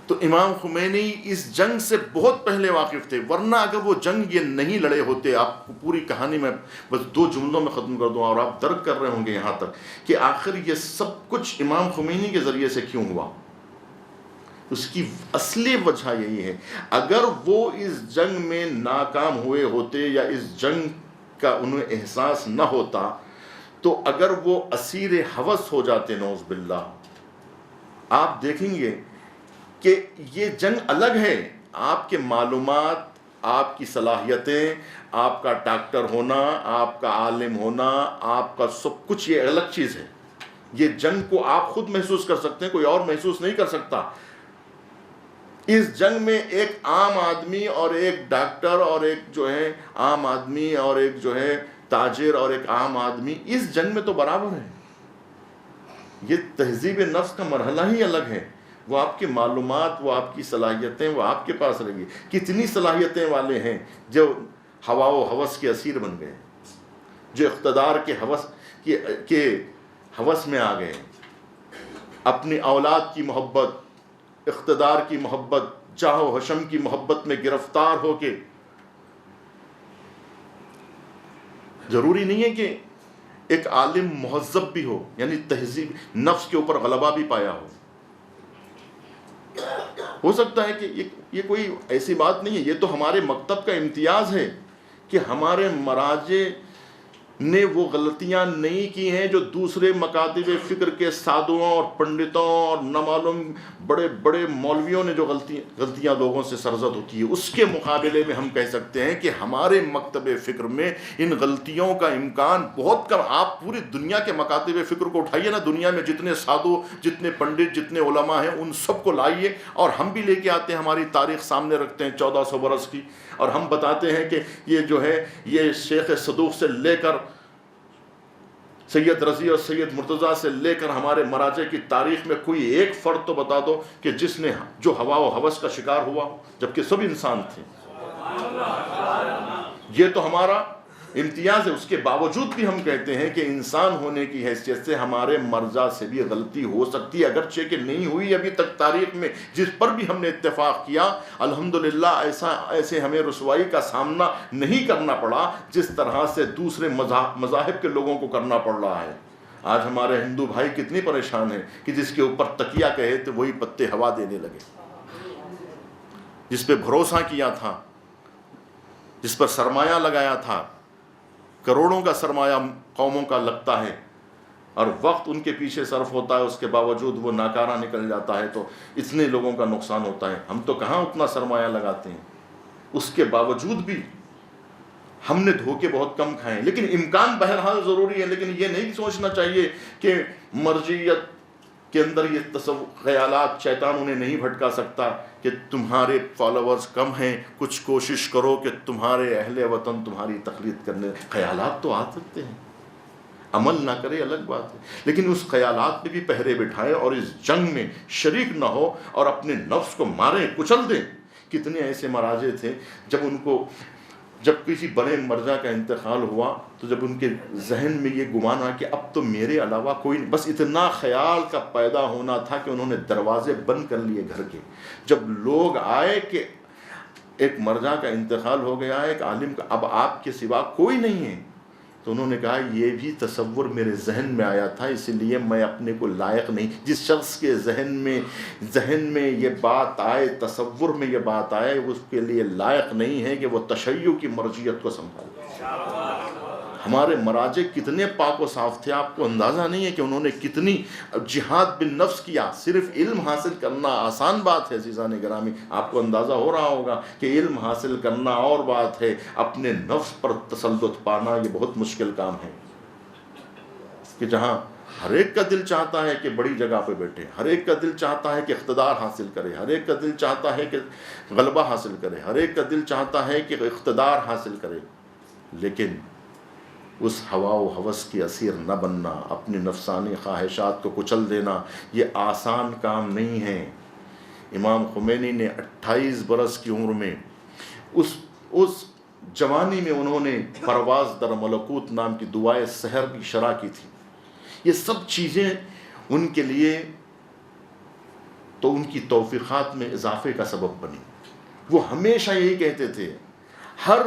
S2: تو امام خمینی اس جنگ سے بہت پہلے واقف تھے، ورنہ اگر وہ جنگ یہ نہیں لڑے ہوتے، آپ کو پوری کہانی میں بس 2 جملوں میں ختم کر دوں اور آپ درک کر رہے ہوں گے یہاں تک کہ آخر یہ سب کچھ امام خمینی کے ذریعے سے کیوں ہوا۔ اس کی اصلی وجہ یہی ہے، اگر وہ اس جنگ میں ناکام ہوئے ہوتے یا اس جنگ کا انہیں احساس نہ ہوتا تو اگر وہ اسیر ہوس ہو جاتے، نعوذ باللہ، آپ دیکھیں گے کہ یہ جنگ الگ ہے۔ آپ کے معلومات، آپ کی صلاحیتیں، آپ کا ڈاکٹر ہونا، آپ کا عالم ہونا، آپ کا سب کچھ یہ الگ چیز ہے۔ یہ جنگ کو آپ خود محسوس کر سکتے ہیں، کوئی اور محسوس نہیں کر سکتا۔ اس جنگ میں ایک عام آدمی اور ایک ڈاکٹر اور ایک جو ہے عام آدمی اور ایک جو ہے تاجر اور ایک عام آدمی اس جنگ میں تو برابر ہے۔ یہ تہذیب نفس کا مرحلہ ہی الگ ہے۔ وہ آپ کی معلومات، وہ آپ کی صلاحیتیں، وہ آپ کے پاس رہے گی۔ کتنی صلاحیتیں والے ہیں جو ہوا و ہوس کے اسیر بن گئے، جو اقتدار کے ہوس میں آ گئے، اپنی اولاد کی محبت، اقتدار کی محبت، جاہ و حشم کی محبت میں گرفتار ہو کے۔ ضروری نہیں ہے کہ ایک عالم مہذب بھی ہو، یعنی تہذیب نفس کے اوپر غلبہ بھی پایا ہو سکتا ہے کہ یہ کوئی ایسی بات نہیں ہے۔ یہ تو ہمارے مکتب کا امتیاز ہے کہ ہمارے مراجع نے وہ غلطیاں نہیں کی ہیں جو دوسرے مکاتب فکر کے سادوں اور پنڈتوں اور نہ معلوم بڑے بڑے مولویوں نے جو غلطیاں لوگوں سے سرزد ہوتی ہے، اس کے مقابلے میں ہم کہہ سکتے ہیں کہ ہمارے مکتب فکر میں ان غلطیوں کا امکان بہت کم۔ آپ پوری دنیا کے مکاتب فکر کو اٹھائیے نا، دنیا میں جتنے سادوں، جتنے پنڈت، جتنے علماء ہیں، ان سب کو لائیے اور ہم بھی لے کے آتے ہیں، ہماری تاریخ سامنے رکھتے ہیں 1400 برس کی، اور ہم بتاتے ہیں کہ یہ جو ہے یہ شیخ صدوق سے لے کر سید رضی اور سید مرتضیٰ سے لے کر ہمارے مراجع کی تاریخ میں کوئی ایک فرد تو بتا دو کہ جس نے جو ہوا و ہوس کا شکار ہوا، جبکہ سب انسان تھے۔ یہ تو ہمارا امتیاز ہے۔ اس کے باوجود بھی ہم کہتے ہیں کہ انسان ہونے کی حیثیت سے ہمارے مرجع سے بھی غلطی ہو سکتی ہے، اگرچہ کہ نہیں ہوئی ابھی تک تاریخ میں، جس پر بھی ہم نے اتفاق کیا الحمدللہ ایسے ہمیں رسوائی کا سامنا نہیں کرنا پڑا جس طرح سے دوسرے مذاہب کے لوگوں کو کرنا پڑ رہا ہے۔ آج ہمارے ہندو بھائی کتنی پریشان ہیں کہ جس کے اوپر تکیہ کہے تو وہی پتے ہوا دینے لگے، جس پہ بھروسہ کیا تھا، جس پر سرمایہ لگایا تھا، کروڑوں کا سرمایہ قوموں کا لگتا ہے اور وقت ان کے پیچھے صرف ہوتا ہے، اس کے باوجود وہ ناکارہ نکل جاتا ہے تو اتنے لوگوں کا نقصان ہوتا ہے۔ ہم تو کہاں اتنا سرمایہ لگاتے ہیں، اس کے باوجود بھی ہم نے دھوکے بہت کم کھائے ہیں۔ لیکن امکان بہرحال ضروری ہے، لیکن یہ نہیں سوچنا چاہیے کہ مرجعیت کے اندر یہ خیالات شیطان انہیں نہیں بھٹکا سکتا کہ تمہارے فالوورز کم ہیں، کچھ کوشش کرو کہ تمہارے اہل وطن تمہاری تقلید کرنے۔ خیالات تو آ سکتے ہیں، عمل نہ کرے الگ بات ہے، لیکن اس خیالات پہ بھی پہرے بٹھائے اور اس جنگ میں شریک نہ ہو اور اپنے نفس کو ماریں، کچل دیں۔ کتنے ایسے مراجع تھے جب کسی بڑے مرجع کا انتقال ہوا تو جب ان کے ذہن میں یہ گمان آیا کہ اب تو میرے علاوہ کوئی نہیں، بس اتنا خیال کا پیدا ہونا تھا کہ انہوں نے دروازے بند کر لیے گھر کے۔ جب لوگ آئے کہ ایک مرجع کا انتقال ہو گیا ہے، ایک عالم کا، اب آپ کے سوا کوئی نہیں ہے، تو انہوں نے کہا یہ بھی تصور میرے ذہن میں آیا تھا، اس لیے میں اپنے کو لائق نہیں، جس شخص کے ذہن میں یہ بات آئے، تصور میں یہ بات آئے، اس کے لیے لائق نہیں ہے کہ وہ تشیع کی مرجعیت کو سنبھالے۔ ہمارے مراجع کتنے پاک و صاف تھے، آپ کو اندازہ نہیں ہے کہ انہوں نے کتنی جہاد بالنفس کیا۔ صرف علم حاصل کرنا آسان بات ہے عزیزان گرامی، آپ کو اندازہ ہو رہا ہوگا کہ علم حاصل کرنا اور بات ہے، اپنے نفس پر تسلط پانا یہ بہت مشکل کام ہے، کہ جہاں ہر ایک کا دل چاہتا ہے کہ بڑی جگہ پہ بیٹھے، ہر ایک کا دل چاہتا ہے کہ اقتدار حاصل کرے، ہر ایک کا دل چاہتا ہے کہ غلبہ حاصل کرے، ہر ایک کا دل چاہتا ہے کہ اقتدار حاصل کرے، لیکن اس ہوا و ہوس کی اسیر نہ بننا، اپنی نفسانی خواہشات کو کچل دینا، یہ آسان کام نہیں ہے۔ امام خمینی نے 28 برس کی عمر میں اس جوانی میں انہوں نے پرواز در ملکوت نام کی دعائے سحر کی شرح کی تھی۔ یہ سب چیزیں ان کے لیے تو ان کی توفیقات میں اضافے کا سبب بنی۔ وہ ہمیشہ یہی کہتے تھے، ہر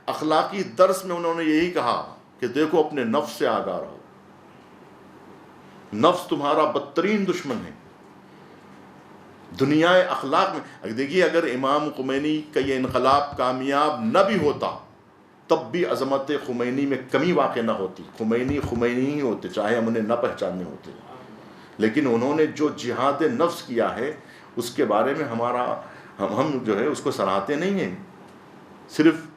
S2: اخلاقی درس میں انہوں نے یہی کہا کہ دیکھو اپنے نفس سے آگاہ رہو، نفس تمہارا بدترین دشمن ہے۔ دنیا اخلاق میں دیکھیے، اگر امام خمینی کا یہ انقلاب کامیاب نہ بھی ہوتا تب بھی عظمت خمینی میں کمی واقع نہ ہوتی، خمینی ہی ہوتے، چاہے ہم انہیں نہ پہچاننے ہوتے، لیکن انہوں نے جو جہاد نفس کیا ہے اس کے بارے میں ہم جو ہے اس کو سراہتے نہیں ہیں۔ صرف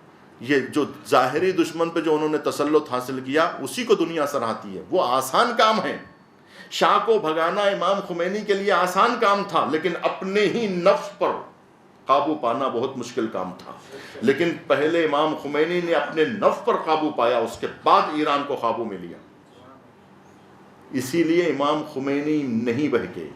S2: یہ جو ظاہری دشمن پہ جو انہوں نے تسلط حاصل کیا اسی کو دنیا سراہتی ہے، وہ آسان کام ہے۔ شاہ کو بھگانا امام خمینی کے لیے آسان کام تھا، لیکن اپنے ہی نفس پر قابو پانا بہت مشکل کام تھا۔ لیکن پہلے امام خمینی نے اپنے نفس پر قابو پایا، اس کے بعد ایران کو قابو میں لیا۔ اسی لیے امام خمینی نہیں بہکے،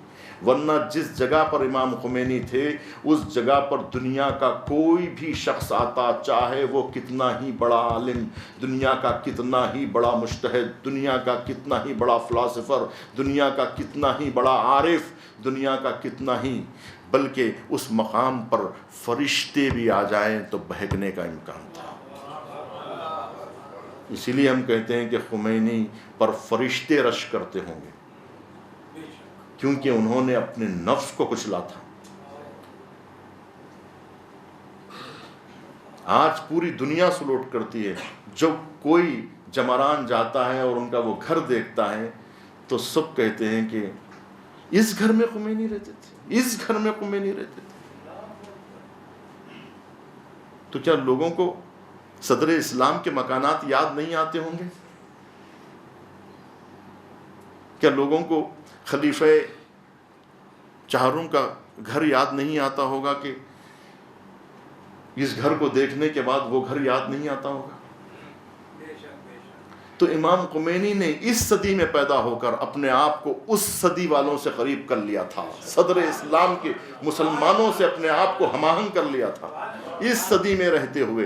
S2: ورنہ جس جگہ پر امام خمینی تھے اس جگہ پر دنیا کا کوئی بھی شخص آتا، چاہے وہ کتنا ہی بڑا عالم، دنیا کا کتنا ہی بڑا مجتہد، دنیا کا کتنا ہی بڑا فلاسفر، دنیا کا کتنا ہی بڑا عارف، دنیا کا کتنا ہی، بلکہ اس مقام پر فرشتے بھی آ جائیں تو بہکنے کا امکان تھا۔ اسی لیے ہم کہتے ہیں کہ خمینی پر فرشتے رش کرتے ہوں گے، کیونکہ انہوں نے اپنے نفس کو کچلا تھا۔ آج پوری دنیا سلوٹ کرتی ہے، جب کوئی جمران جاتا ہے اور ان کا وہ گھر دیکھتا ہے تو سب کہتے ہیں کہ اس گھر میں خمینی رہتے تھے، اس گھر میں خمینی رہتے تھے۔ تو کیا لوگوں کو صدر اسلام کے مکانات یاد نہیں آتے ہوں گے؟ کیا لوگوں کو خلیفہ چہارم کا گھر یاد نہیں آتا ہوگا کہ اس گھر کو دیکھنے کے بعد وہ گھر یاد نہیں آتا ہوگا؟ تو امام خمینی نے اس صدی میں پیدا ہو کر اپنے آپ کو اس صدی والوں سے قریب کر لیا تھا، صدر اسلام کے مسلمانوں سے اپنے آپ کو ہماہنگ کر لیا تھا اس صدی میں رہتے ہوئے۔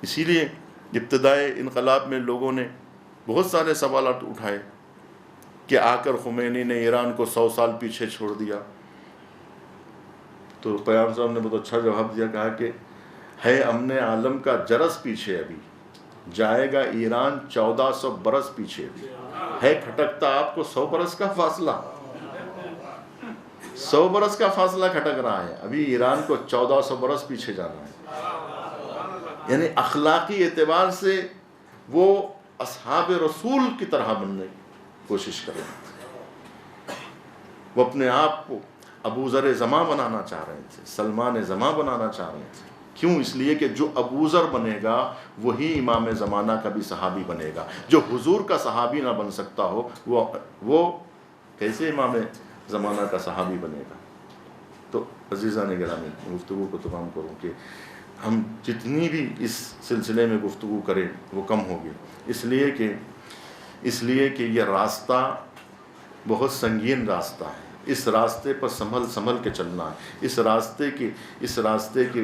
S2: اسی لیے ابتدائے انقلاب میں لوگوں نے بہت سارے سوالات اٹھائے کہ آ کر خمینی نے ایران کو 100 سال پیچھے چھوڑ دیا۔ تو پیام صاحب نے بہت اچھا جواب دیا، کہا کہ ہے امن عالم کا جرس پیچھے، ابھی جائے گا ایران 1400 برس پیچھے، ہے کھٹکتا آپ کو 100 برس کا فاصلہ، 100 برس کا فاصلہ کھٹک رہا ہے، ابھی ایران کو 1400 برس پیچھے جانا ہے۔ یعنی اخلاقی اعتبار سے وہ اصحاب رسول کی طرح بننے کی کوشش کریں، وہ اپنے آپ کو ابو ذر زماں بنانا چاہ رہے تھے، سلمان زماں بنانا چاہ رہے تھے۔ کیوں؟ اس لیے کہ جو ابو ذر بنے گا وہی امام زمانہ کا بھی صحابی بنے گا۔ جو حضور کا صحابی نہ بن سکتا ہو وہ کیسے امام زمانہ کا صحابی بنے گا؟ تو عزیزان گرامی، گفتگو کو تمام کروں کہ ہم جتنی بھی اس سلسلے میں گفتگو کریں وہ کم ہوگی، اس لیے کہ یہ راستہ بہت سنگین راستہ ہے، اس راستے پر سنبھل کے چلنا ہے، اس راستے کے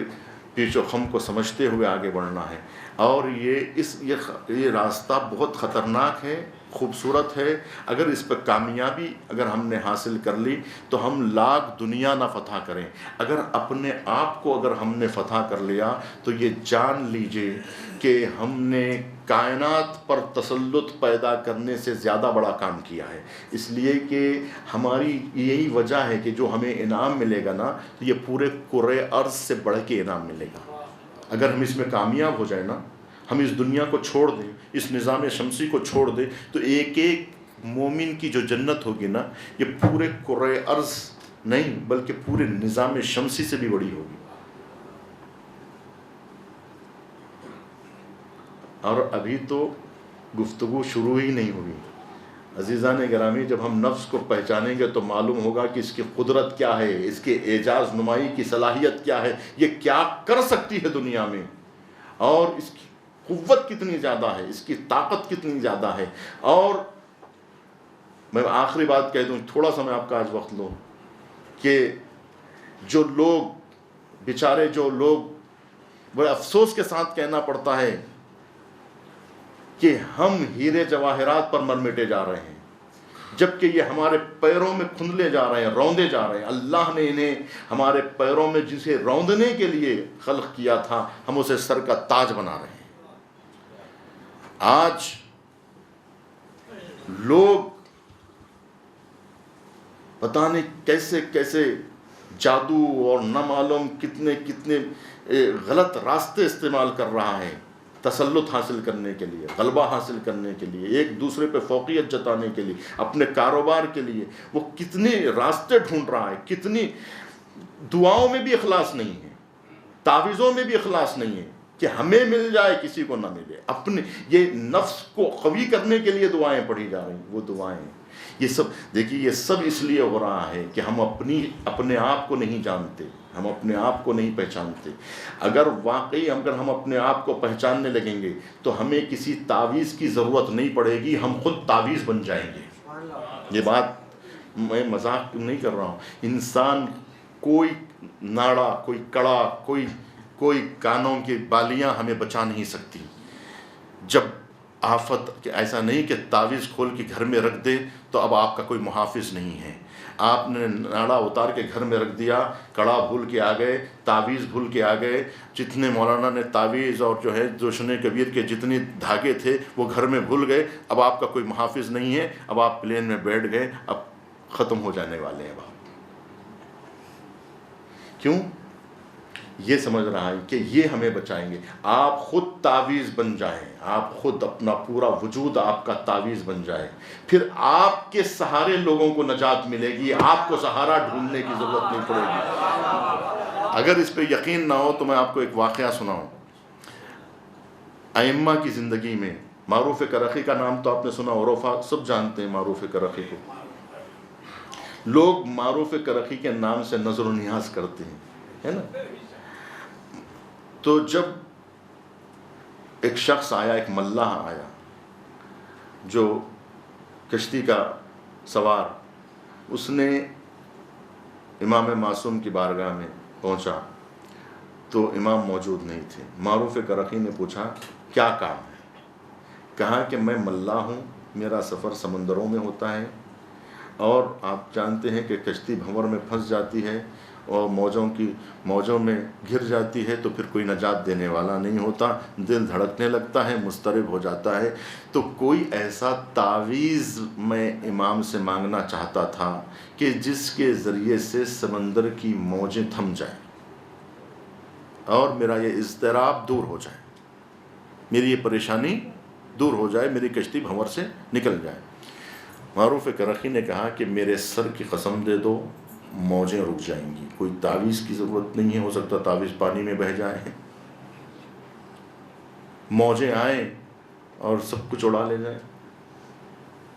S2: پیچ و خم کو سمجھتے ہوئے آگے بڑھنا ہے۔ اور یہ راستہ بہت خطرناک ہے، خوبصورت ہے. اگر اس پہ کامیابی اگر ہم نے حاصل کر لی تو ہم لاکھ دنیا نہ فتح کریں، اگر اپنے آپ کو اگر ہم نے فتح کر لیا تو یہ جان لیجئے کہ ہم نے کائنات پر تسلط پیدا کرنے سے زیادہ بڑا کام کیا ہے. اس لیے کہ ہماری یہی وجہ ہے کہ جو ہمیں انعام ملے گا نا، تو یہ پورے کرۂ ارض سے بڑھ کے انعام ملے گا. اگر ہم اس میں کامیاب ہو جائیں نا، ہم اس دنیا کو چھوڑ دیں، اس نظام شمسی کو چھوڑ دیں، تو ایک ایک مومن کی جو جنت ہوگی نا، یہ پورے کرۂ ارض نہیں بلکہ پورے نظام شمسی سے بھی بڑی ہوگی. اور ابھی تو گفتگو شروع ہی نہیں ہوئی. عزیزان گرامی، جب ہم نفس کو پہچانیں گے تو معلوم ہوگا کہ اس کی قدرت کیا ہے، اس کے اعجاز نمائی کی صلاحیت کیا ہے، یہ کیا کر سکتی ہے دنیا میں، اور اس کی قوت کتنی زیادہ ہے، اس کی طاقت کتنی زیادہ ہے. اور میں آخری بات کہہ دوں، تھوڑا سا میں آپ کا آج وقت لوں، کہ جو لوگ بیچارے، جو لوگ بڑے افسوس کے ساتھ کہنا پڑتا ہے کہ ہم ہیرے جواہرات پر مر مٹے جا رہے ہیں، جبکہ یہ ہمارے پیروں میں کھندلے جا رہے ہیں، روندے جا رہے ہیں. اللہ نے انہیں ہمارے پیروں میں جسے روندنے کے لیے خلق کیا تھا، ہم اسے سر کا تاج بنا رہے ہیں. آج لوگ پتہ نہیں کیسے کیسے جادو اور نہ معلوم کتنے غلط راستے استعمال کر رہا ہے تسلط حاصل کرنے کے لیے، غلبہ حاصل کرنے کے لیے، ایک دوسرے پہ فوقیت جتانے کے لیے، اپنے کاروبار کے لیے. وہ کتنے راستے ڈھونڈ رہا ہے، کتنی دعاؤں میں بھی اخلاص نہیں ہے، تعویذوں میں بھی اخلاص نہیں ہے کہ ہمیں مل جائے کسی کو نہ ملے. اپنے یہ نفس کو قوی کرنے کے لیے دعائیں پڑھی جا رہی ہیں. وہ دعائیں یہ سب دیکھیے، یہ سب اس لیے ہو رہا ہے کہ ہم اپنے آپ کو نہیں جانتے، ہم اپنے آپ کو نہیں پہچانتے. اگر واقعی ہم اپنے آپ کو پہچاننے لگیں گے تو ہمیں کسی تعویذ کی ضرورت نہیں پڑے گی، ہم خود تعویذ بن جائیں گے. یہ بات میں مذاق نہیں کر رہا ہوں. انسان کوئی ناڑا، کوئی کڑا، کوئی کانوں کی بالیاں ہمیں بچا نہیں سکتی. جب آفت، ایسا نہیں کہ تعویذ کھول کے گھر میں رکھ دے تو اب آپ کا کوئی محافظ نہیں ہے. آپ نے ناڑا اتار کے گھر میں رکھ دیا، کڑا بھول کے آ گئے، تعویذ بھول کے آ گئے. جتنے مولانا نے تعویذ اور جو ہے جوشن کبیر کے جتنے دھاگے تھے وہ گھر میں بھول گئے. اب آپ کا کوئی محافظ نہیں ہے. اب آپ پلین میں بیٹھ گئے، اب ختم ہو جانے والے ہیں. آپ کیوں؟ یہ سمجھ رہا ہے کہ یہ ہمیں بچائیں گے. آپ خود تعویذ بن جائیں، آپ خود اپنا پورا وجود آپ کا تعویذ بن جائے، پھر آپ کے سہارے لوگوں کو نجات ملے گی. آپ کو سہارا ڈھونڈنے کی ضرورت نہیں پڑے گی. اگر اس پہ یقین نہ ہو تو میں آپ کو ایک واقعہ سناؤں. ائمہ کی زندگی میں معروف کرخی کا نام تو آپ نے سنا، عرفا سب جانتے ہیں معروف کرخی کو. لوگ معروف کرخی کے نام سے نظر و نیاز کرتے ہیں، ہے نا. تو جب ایک شخص آیا، ایک ملاح آیا جو کشتی کا سوار، اس نے امام معصوم کی بارگاہ میں پہنچا تو امام موجود نہیں تھے. معروف کرخی نے پوچھا کیا کام ہے؟ کہا کہ میں ملاح ہوں، میرا سفر سمندروں میں ہوتا ہے، اور آپ جانتے ہیں کہ کشتی بھنور میں پھنس جاتی ہے اور موجوں میں گر جاتی ہے تو پھر کوئی نجات دینے والا نہیں ہوتا، دل دھڑکنے لگتا ہے، مضطرب ہو جاتا ہے. تو کوئی ایسا تعویذ میں امام سے مانگنا چاہتا تھا کہ جس کے ذریعے سے سمندر کی موجیں تھم جائیں اور میرا یہ اضطراب دور ہو جائے، میری یہ پریشانی دور ہو جائے، میری کشتی بھنور سے نکل جائے. معروف کرخی نے کہا کہ میرے سر کی قسم دے دو، موجیں رک جائیں گی. کوئی تعویذ کی ضرورت نہیں ہے، ہو سکتا تعویذ پانی میں بہہ جائے، موجیں آئیں اور سب کچھ اڑا لے جائیں.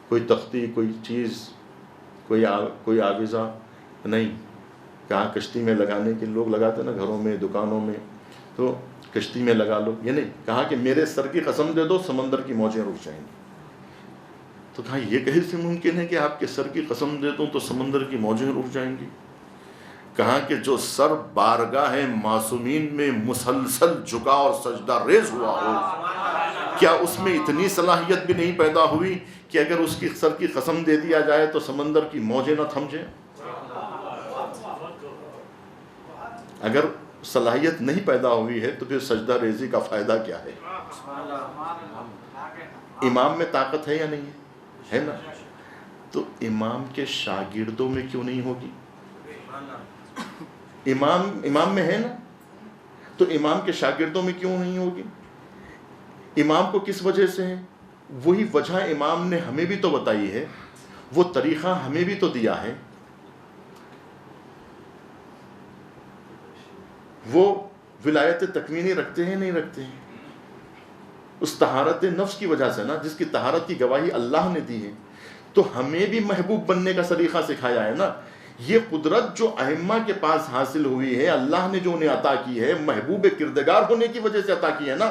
S2: کوئی تختی، کوئی چیز، کوئی آویزہ نہیں. کہاں کشتی میں لگانے کے لوگ لگاتے نا گھروں میں، دکانوں میں، تو کشتی میں لگا لو، یہ نہیں. کہا کہ میرے سر کی قسم دے دو، سمندر کی موجیں رک جائیں گی. تو کہا یہ کیسے ممکن ہے کہ آپ کے سر کی قسم دے دوں تو سمندر کی موجیں رک جائیں گی؟ کہا کہ جو سر بارگاہ معصومین میں مسلسل جھکا اور سجدہ ریز ہوا ہو، کیا اس میں اتنی صلاحیت بھی نہیں پیدا ہوئی کہ اگر اس کی سر کی قسم دے دیا جائے تو سمندر کی موجیں نہ تھم جائیں؟ اگر صلاحیت نہیں پیدا ہوئی ہے تو پھر سجدہ ریزی کا فائدہ کیا ہے؟ امام میں طاقت ہے یا نہیں ہے نا؟ تو امام کے شاگردوں میں کیوں نہیں ہوگی؟ امام میں ہے نا، تو امام کے شاگردوں میں کیوں نہیں ہوگی؟ امام کو کس وجہ سے ہے؟ وہی وجہ امام نے ہمیں بھی تو بتائی ہے، وہ طریقہ ہمیں بھی تو دیا ہے۔ وہ ولایت تکوینی رکھتے ہیں نہیں رکھتے ہیں؟ اس طہارت نفس کی وجہ سے نا، جس کی طہارت کی گواہی اللہ نے دی ہے، تو ہمیں بھی محبوب بننے کا طریقہ سکھایا ہے نا۔ یہ قدرت جو ائمہ کے پاس حاصل ہوئی ہے، اللہ نے جو انہیں عطا کی ہے، محبوب کردگار ہونے کی وجہ سے عطا کی ہے نا۔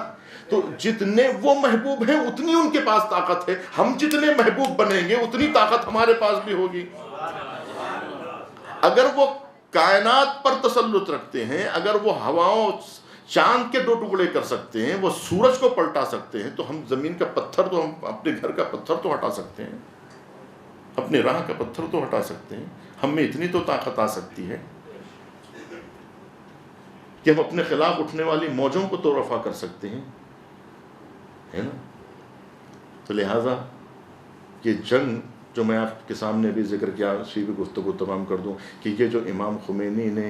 S2: تو جتنے وہ محبوب ہیں اتنی ان کے پاس طاقت ہے، ہم جتنے محبوب بنیں گے اتنی طاقت ہمارے پاس بھی ہوگی۔ اگر وہ کائنات پر تسلط رکھتے ہیں، اگر وہ ہواؤں چاند کے 2 ٹکڑے کر سکتے ہیں، وہ سورج کو پلٹا سکتے ہیں، تو ہم زمین کا پتھر تو، ہم اپنے گھر کا پتھر تو ہٹا سکتے ہیں، اپنے راہ کا پتھر تو ہٹا سکتے ہیں۔ ہم میں اتنی تو طاقت آ سکتی ہے کہ ہم اپنے خلاف اٹھنے والی موجوں کو تو رفع کر سکتے ہیں، ہے نا۔ تو لہٰذا یہ جنگ جو میں آپ کے سامنے بھی ذکر کیا، اسی بھی گفتگو تمام کر دوں کہ یہ جو امام خمینی نے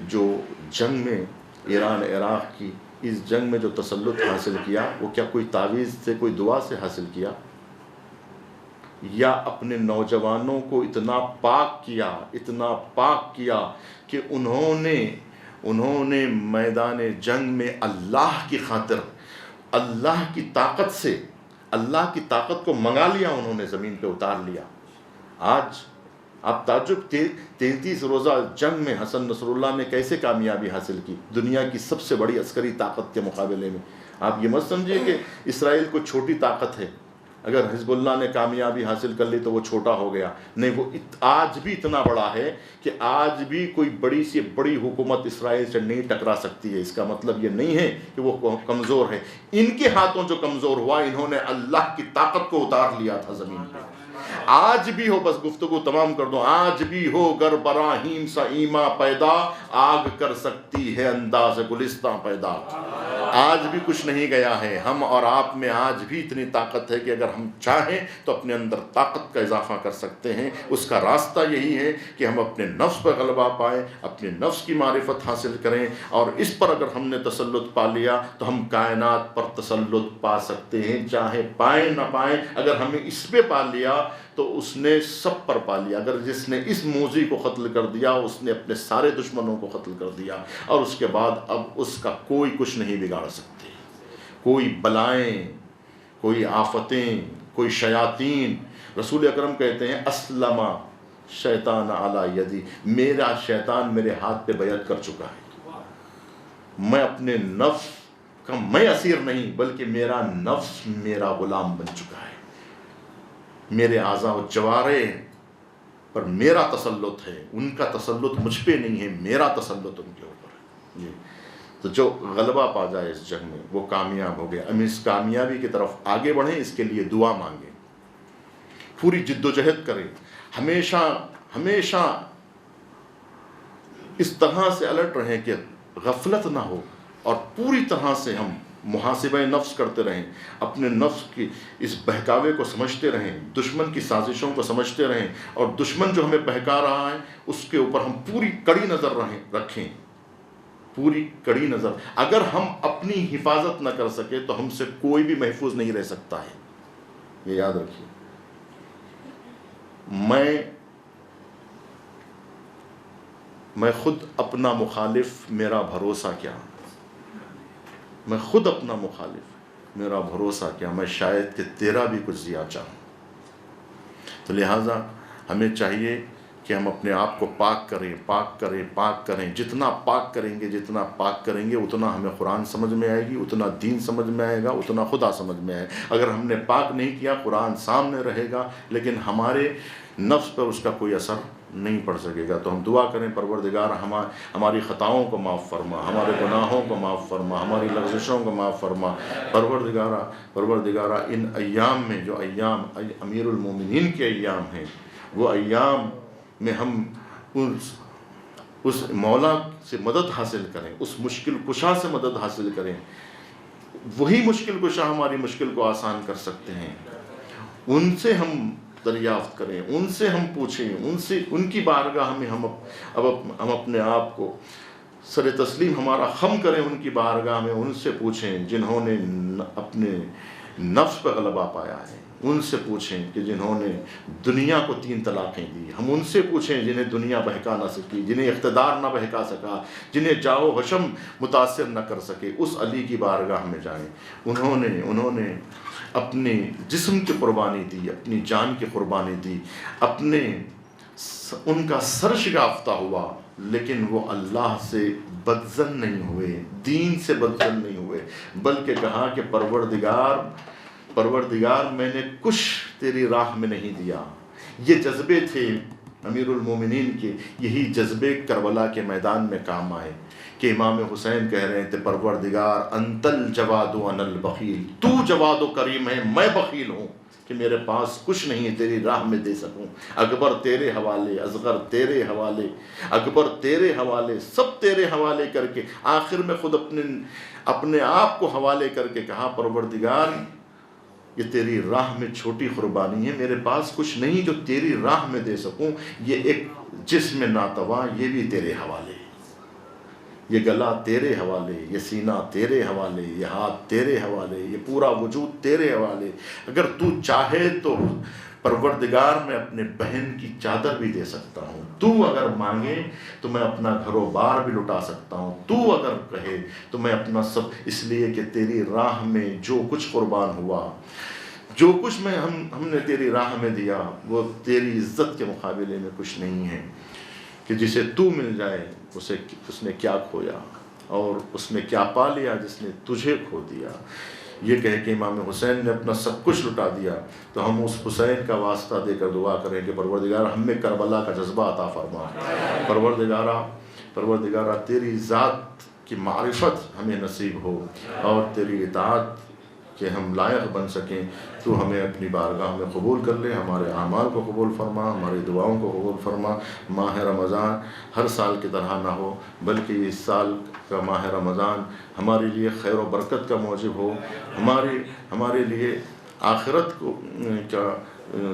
S2: جو جنگ میں ایران عراق کی، اس جنگ میں جو تسلط حاصل کیا، وہ کیا کوئی تعویذ سے، کوئی دعا سے حاصل کیا، یا اپنے نوجوانوں کو اتنا پاک کیا کہ انہوں نے میدان جنگ میں اللہ کی خاطر، اللہ کی طاقت سے، اللہ کی طاقت کو منگا لیا، انہوں نے زمین پہ اتار لیا۔ آج آپ تعجب، 33 روزہ جنگ میں حسن نصر اللہ نے کیسے کامیابی حاصل کی دنیا کی سب سے بڑی عسکری طاقت کے مقابلے میں۔ آپ یہ مت سمجھیے کہ اسرائیل کو چھوٹی طاقت ہے، اگر حزب اللہ نے کامیابی حاصل کر لی تو وہ چھوٹا ہو گیا، نہیں، وہ آج بھی اتنا بڑا ہے کہ آج بھی کوئی بڑی سی بڑی حکومت اسرائیل سے نہیں ٹکرا سکتی ہے۔ اس کا مطلب یہ نہیں ہے کہ وہ کمزور ہے، ان کے ہاتھوں جو کمزور ہوا، انہوں نے اللہ کی طاقت کو اتار لیا تھا زمین پہ۔ آج بھی ہو، بس گفتگو تمام کر دو، آج بھی ہو گر براہیم سا ایما پیدا، آگ کر سکتی ہے انداز گلستاں پیدا۔ آج بھی کچھ نہیں گیا ہے، ہم اور آپ میں آج بھی اتنی طاقت ہے کہ اگر ہم چاہیں تو اپنے اندر طاقت کا اضافہ کر سکتے ہیں۔ اس کا راستہ یہی ہے کہ ہم اپنے نفس پر غلبہ پائیں، اپنے نفس کی معرفت حاصل کریں، اور اس پر اگر ہم نے تسلط پا لیا تو ہم کائنات پر تسلط پا سکتے ہیں، چاہے پائیں نہ پائیں۔ اگر ہمیں اس پہ پا لیا تو اس نے سب پر پا لیا۔ اگر جس نے اس موذی کو قتل کر دیا، اس نے اپنے سارے دشمنوں کو قتل کر دیا، اور اس کے بعد اب اس کا کوئی کچھ نہیں بگاڑ سکتے۔ کوئی بلائیں، کوئی آفتیں، کوئی شیاطین۔ رسول اکرم کہتے ہیں اسلم شیطان علی یدی، میرا شیطان میرے ہاتھ پہ بیعت کر چکا ہے۔ میں اپنے نفس کا میں اسیر نہیں، بلکہ میرا نفس میرا غلام بن چکا ہے۔ میرے اعضاء و جوارح پر میرا تسلط ہے، ان کا تسلط مجھ پہ نہیں ہے، میرا تسلط ان کے اوپر ہے۔ تو جو غلبہ پا جائے اس جنگ میں وہ کامیاب ہو گیا۔ ہم اس کامیابی کی طرف آگے بڑھیں، اس کے لیے دعا مانگیں، پوری جد و جہد کریں، ہمیشہ اس طرح سے الرٹ رہیں کہ غفلت نہ ہو، اور پوری طرح سے ہم محاسبہ نفس کرتے رہیں، اپنے نفس کی اس بہکاوے کو سمجھتے رہیں، دشمن کی سازشوں کو سمجھتے رہیں، اور دشمن جو ہمیں بہکا رہا ہے اس کے اوپر ہم پوری کڑی نظر رکھیں، پوری کڑی نظر۔ اگر ہم اپنی حفاظت نہ کر سکے تو ہم سے کوئی بھی محفوظ نہیں رہ سکتا ہے، یہ یاد رکھیے۔ میں خود اپنا مخالف، میرا بھروسہ کیا، میں خود اپنا مخالف، میرا بھروسہ کیا، میں شاید کہ تیرا بھی کچھ دیا چاہوں۔ تو لہٰذا ہمیں چاہیے کہ ہم اپنے آپ کو پاک کریں۔ جتنا پاک کریں گے اتنا ہمیں قرآن سمجھ میں آئے گی، اتنا دین سمجھ میں آئے گا، اتنا خدا سمجھ میں آئے گا۔ اگر ہم نے پاک نہیں کیا، قرآن سامنے رہے گا لیکن ہمارے نفس پر اس کا کوئی اثر نہیں پڑھ سکے گا۔ تو ہم دعا کریں پروردگار ہماری خطاؤں کو معاف فرما، ہمارے گناہوں کو معاف فرما، ہماری لغزشوں کو معاف فرما۔ پروردگارہ ان ایام میں جو ایام امیر المومنین کے ایام ہیں، وہ ایام میں ہم اس مولا سے مدد حاصل کریں، اس مشکل کشا سے مدد حاصل کریں۔ وہی مشکل کشا ہماری مشکل کو آسان کر سکتے ہیں، ان سے ہم دریافت کریں، ان سے ہم پوچھیں، ان کی بارگاہ میں ہم اپنے آپ کو سر تسلیم ہمارا خم کریں، ان کی بارگاہ میں ان سے پوچھیں جنہوں نے اپنے نفس پہ غلبہ پایا ہے، ان سے پوچھیں کہ جنہوں نے دنیا کو 3 طلاقیں دی، ہم ان سے پوچھیں جنہیں دنیا بہکا نہ سکی، جنہیں اقتدار نہ بہکا سکا، جنہیں جاؤ حشم متاثر نہ کر سکے، اس علی کی بارگاہ میں جائیں۔ انہوں نے اپنے جسم کی قربانی دی، اپنی جان کی قربانی دی، ان کا سر شکافتہ ہوا، لیکن وہ اللہ سے بدظن نہیں ہوئے، دین سے بدظن نہیں ہوئے، بلکہ کہا کہ پروردگار میں نے کچھ تیری راہ میں نہیں دیا۔ یہ جذبے تھے امیر المومنین کے، یہی جذبے کربلا کے میدان میں کام آئے کہ امام حسین کہہ رہے تھے پروردگار انت الجواد وانا البخیل، تو جواد و کریم ہے، میں بخیل ہوں کہ میرے پاس کچھ نہیں تیری راہ میں دے سکوں۔ اکبر تیرے حوالے، اصغر تیرے حوالے، اکبر تیرے حوالے، سب تیرے حوالے کر کے آخر میں خود اپنے آپ کو حوالے کر کے کہا پروردگار یہ تیری راہ میں چھوٹی قربانی ہے، میرے پاس کچھ نہیں جو تیری راہ میں دے سکوں، یہ ایک جسم ناتواں یہ بھی تیرے حوالے، یہ گلا تیرے حوالے، یہ سینہ تیرے حوالے، یہ ہاتھ تیرے حوالے، یہ پورا وجود تیرے حوالے۔ اگر تو چاہے تو پروردگار میں اپنے بہن کی چادر بھی دے سکتا ہوں، تو اگر مانگے تو میں اپنا گھر و بار بھی لٹا سکتا ہوں، تو اگر کہے تو میں اپنا سب، اس لیے کہ تیری راہ میں جو کچھ قربان ہوا، جو کچھ ہم نے تیری راہ میں دیا، وہ تیری عزت کے مقابلے میں کچھ نہیں ہے کہ جسے تو مل جائے اس نے کیا کھویا اور اس نے کیا پا لیا جس نے تجھے کھو دیا۔ یہ کہہ کہ امام حسین نے اپنا سب کچھ لٹا دیا، تو ہم اس حسین کا واسطہ دے کر دعا کریں کہ پروردگار ہم میں کربلا کا جذبہ عطا فرما، پروردگارہ تیری ذات کی معرفت ہمیں نصیب ہو اور تیری اطاعت کہ ہم لائق بن سکیں۔ تو ہمیں اپنی بارگاہ میں قبول کر لے، ہمارے اعمال کو قبول فرما، ہماری دعاؤں کو قبول فرما۔ ماہ رمضان ہر سال کی طرح نہ ہو، بلکہ اس سال کا ماہ رمضان ہمارے لیے خیر و برکت کا موجب ہو، ہمارے لیے آخرت کا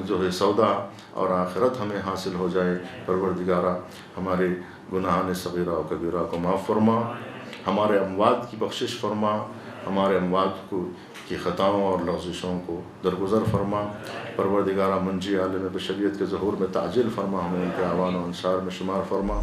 S2: جو ہے سودا اور آخرت ہمیں حاصل ہو جائے۔ پروردگارہ ہمارے گناہان صغیرہ و کبیرہ کو معاف فرما، ہمارے اموات کی بخشش فرما، ہمارے اموات کی خطاؤں اور لغزشوں کو درگزر فرما۔ پروردگارہ منجی عالم بشریت کے ظہور میں تعجیل فرما، ہمیں ان کے اعوان و انصار میں شمار فرما۔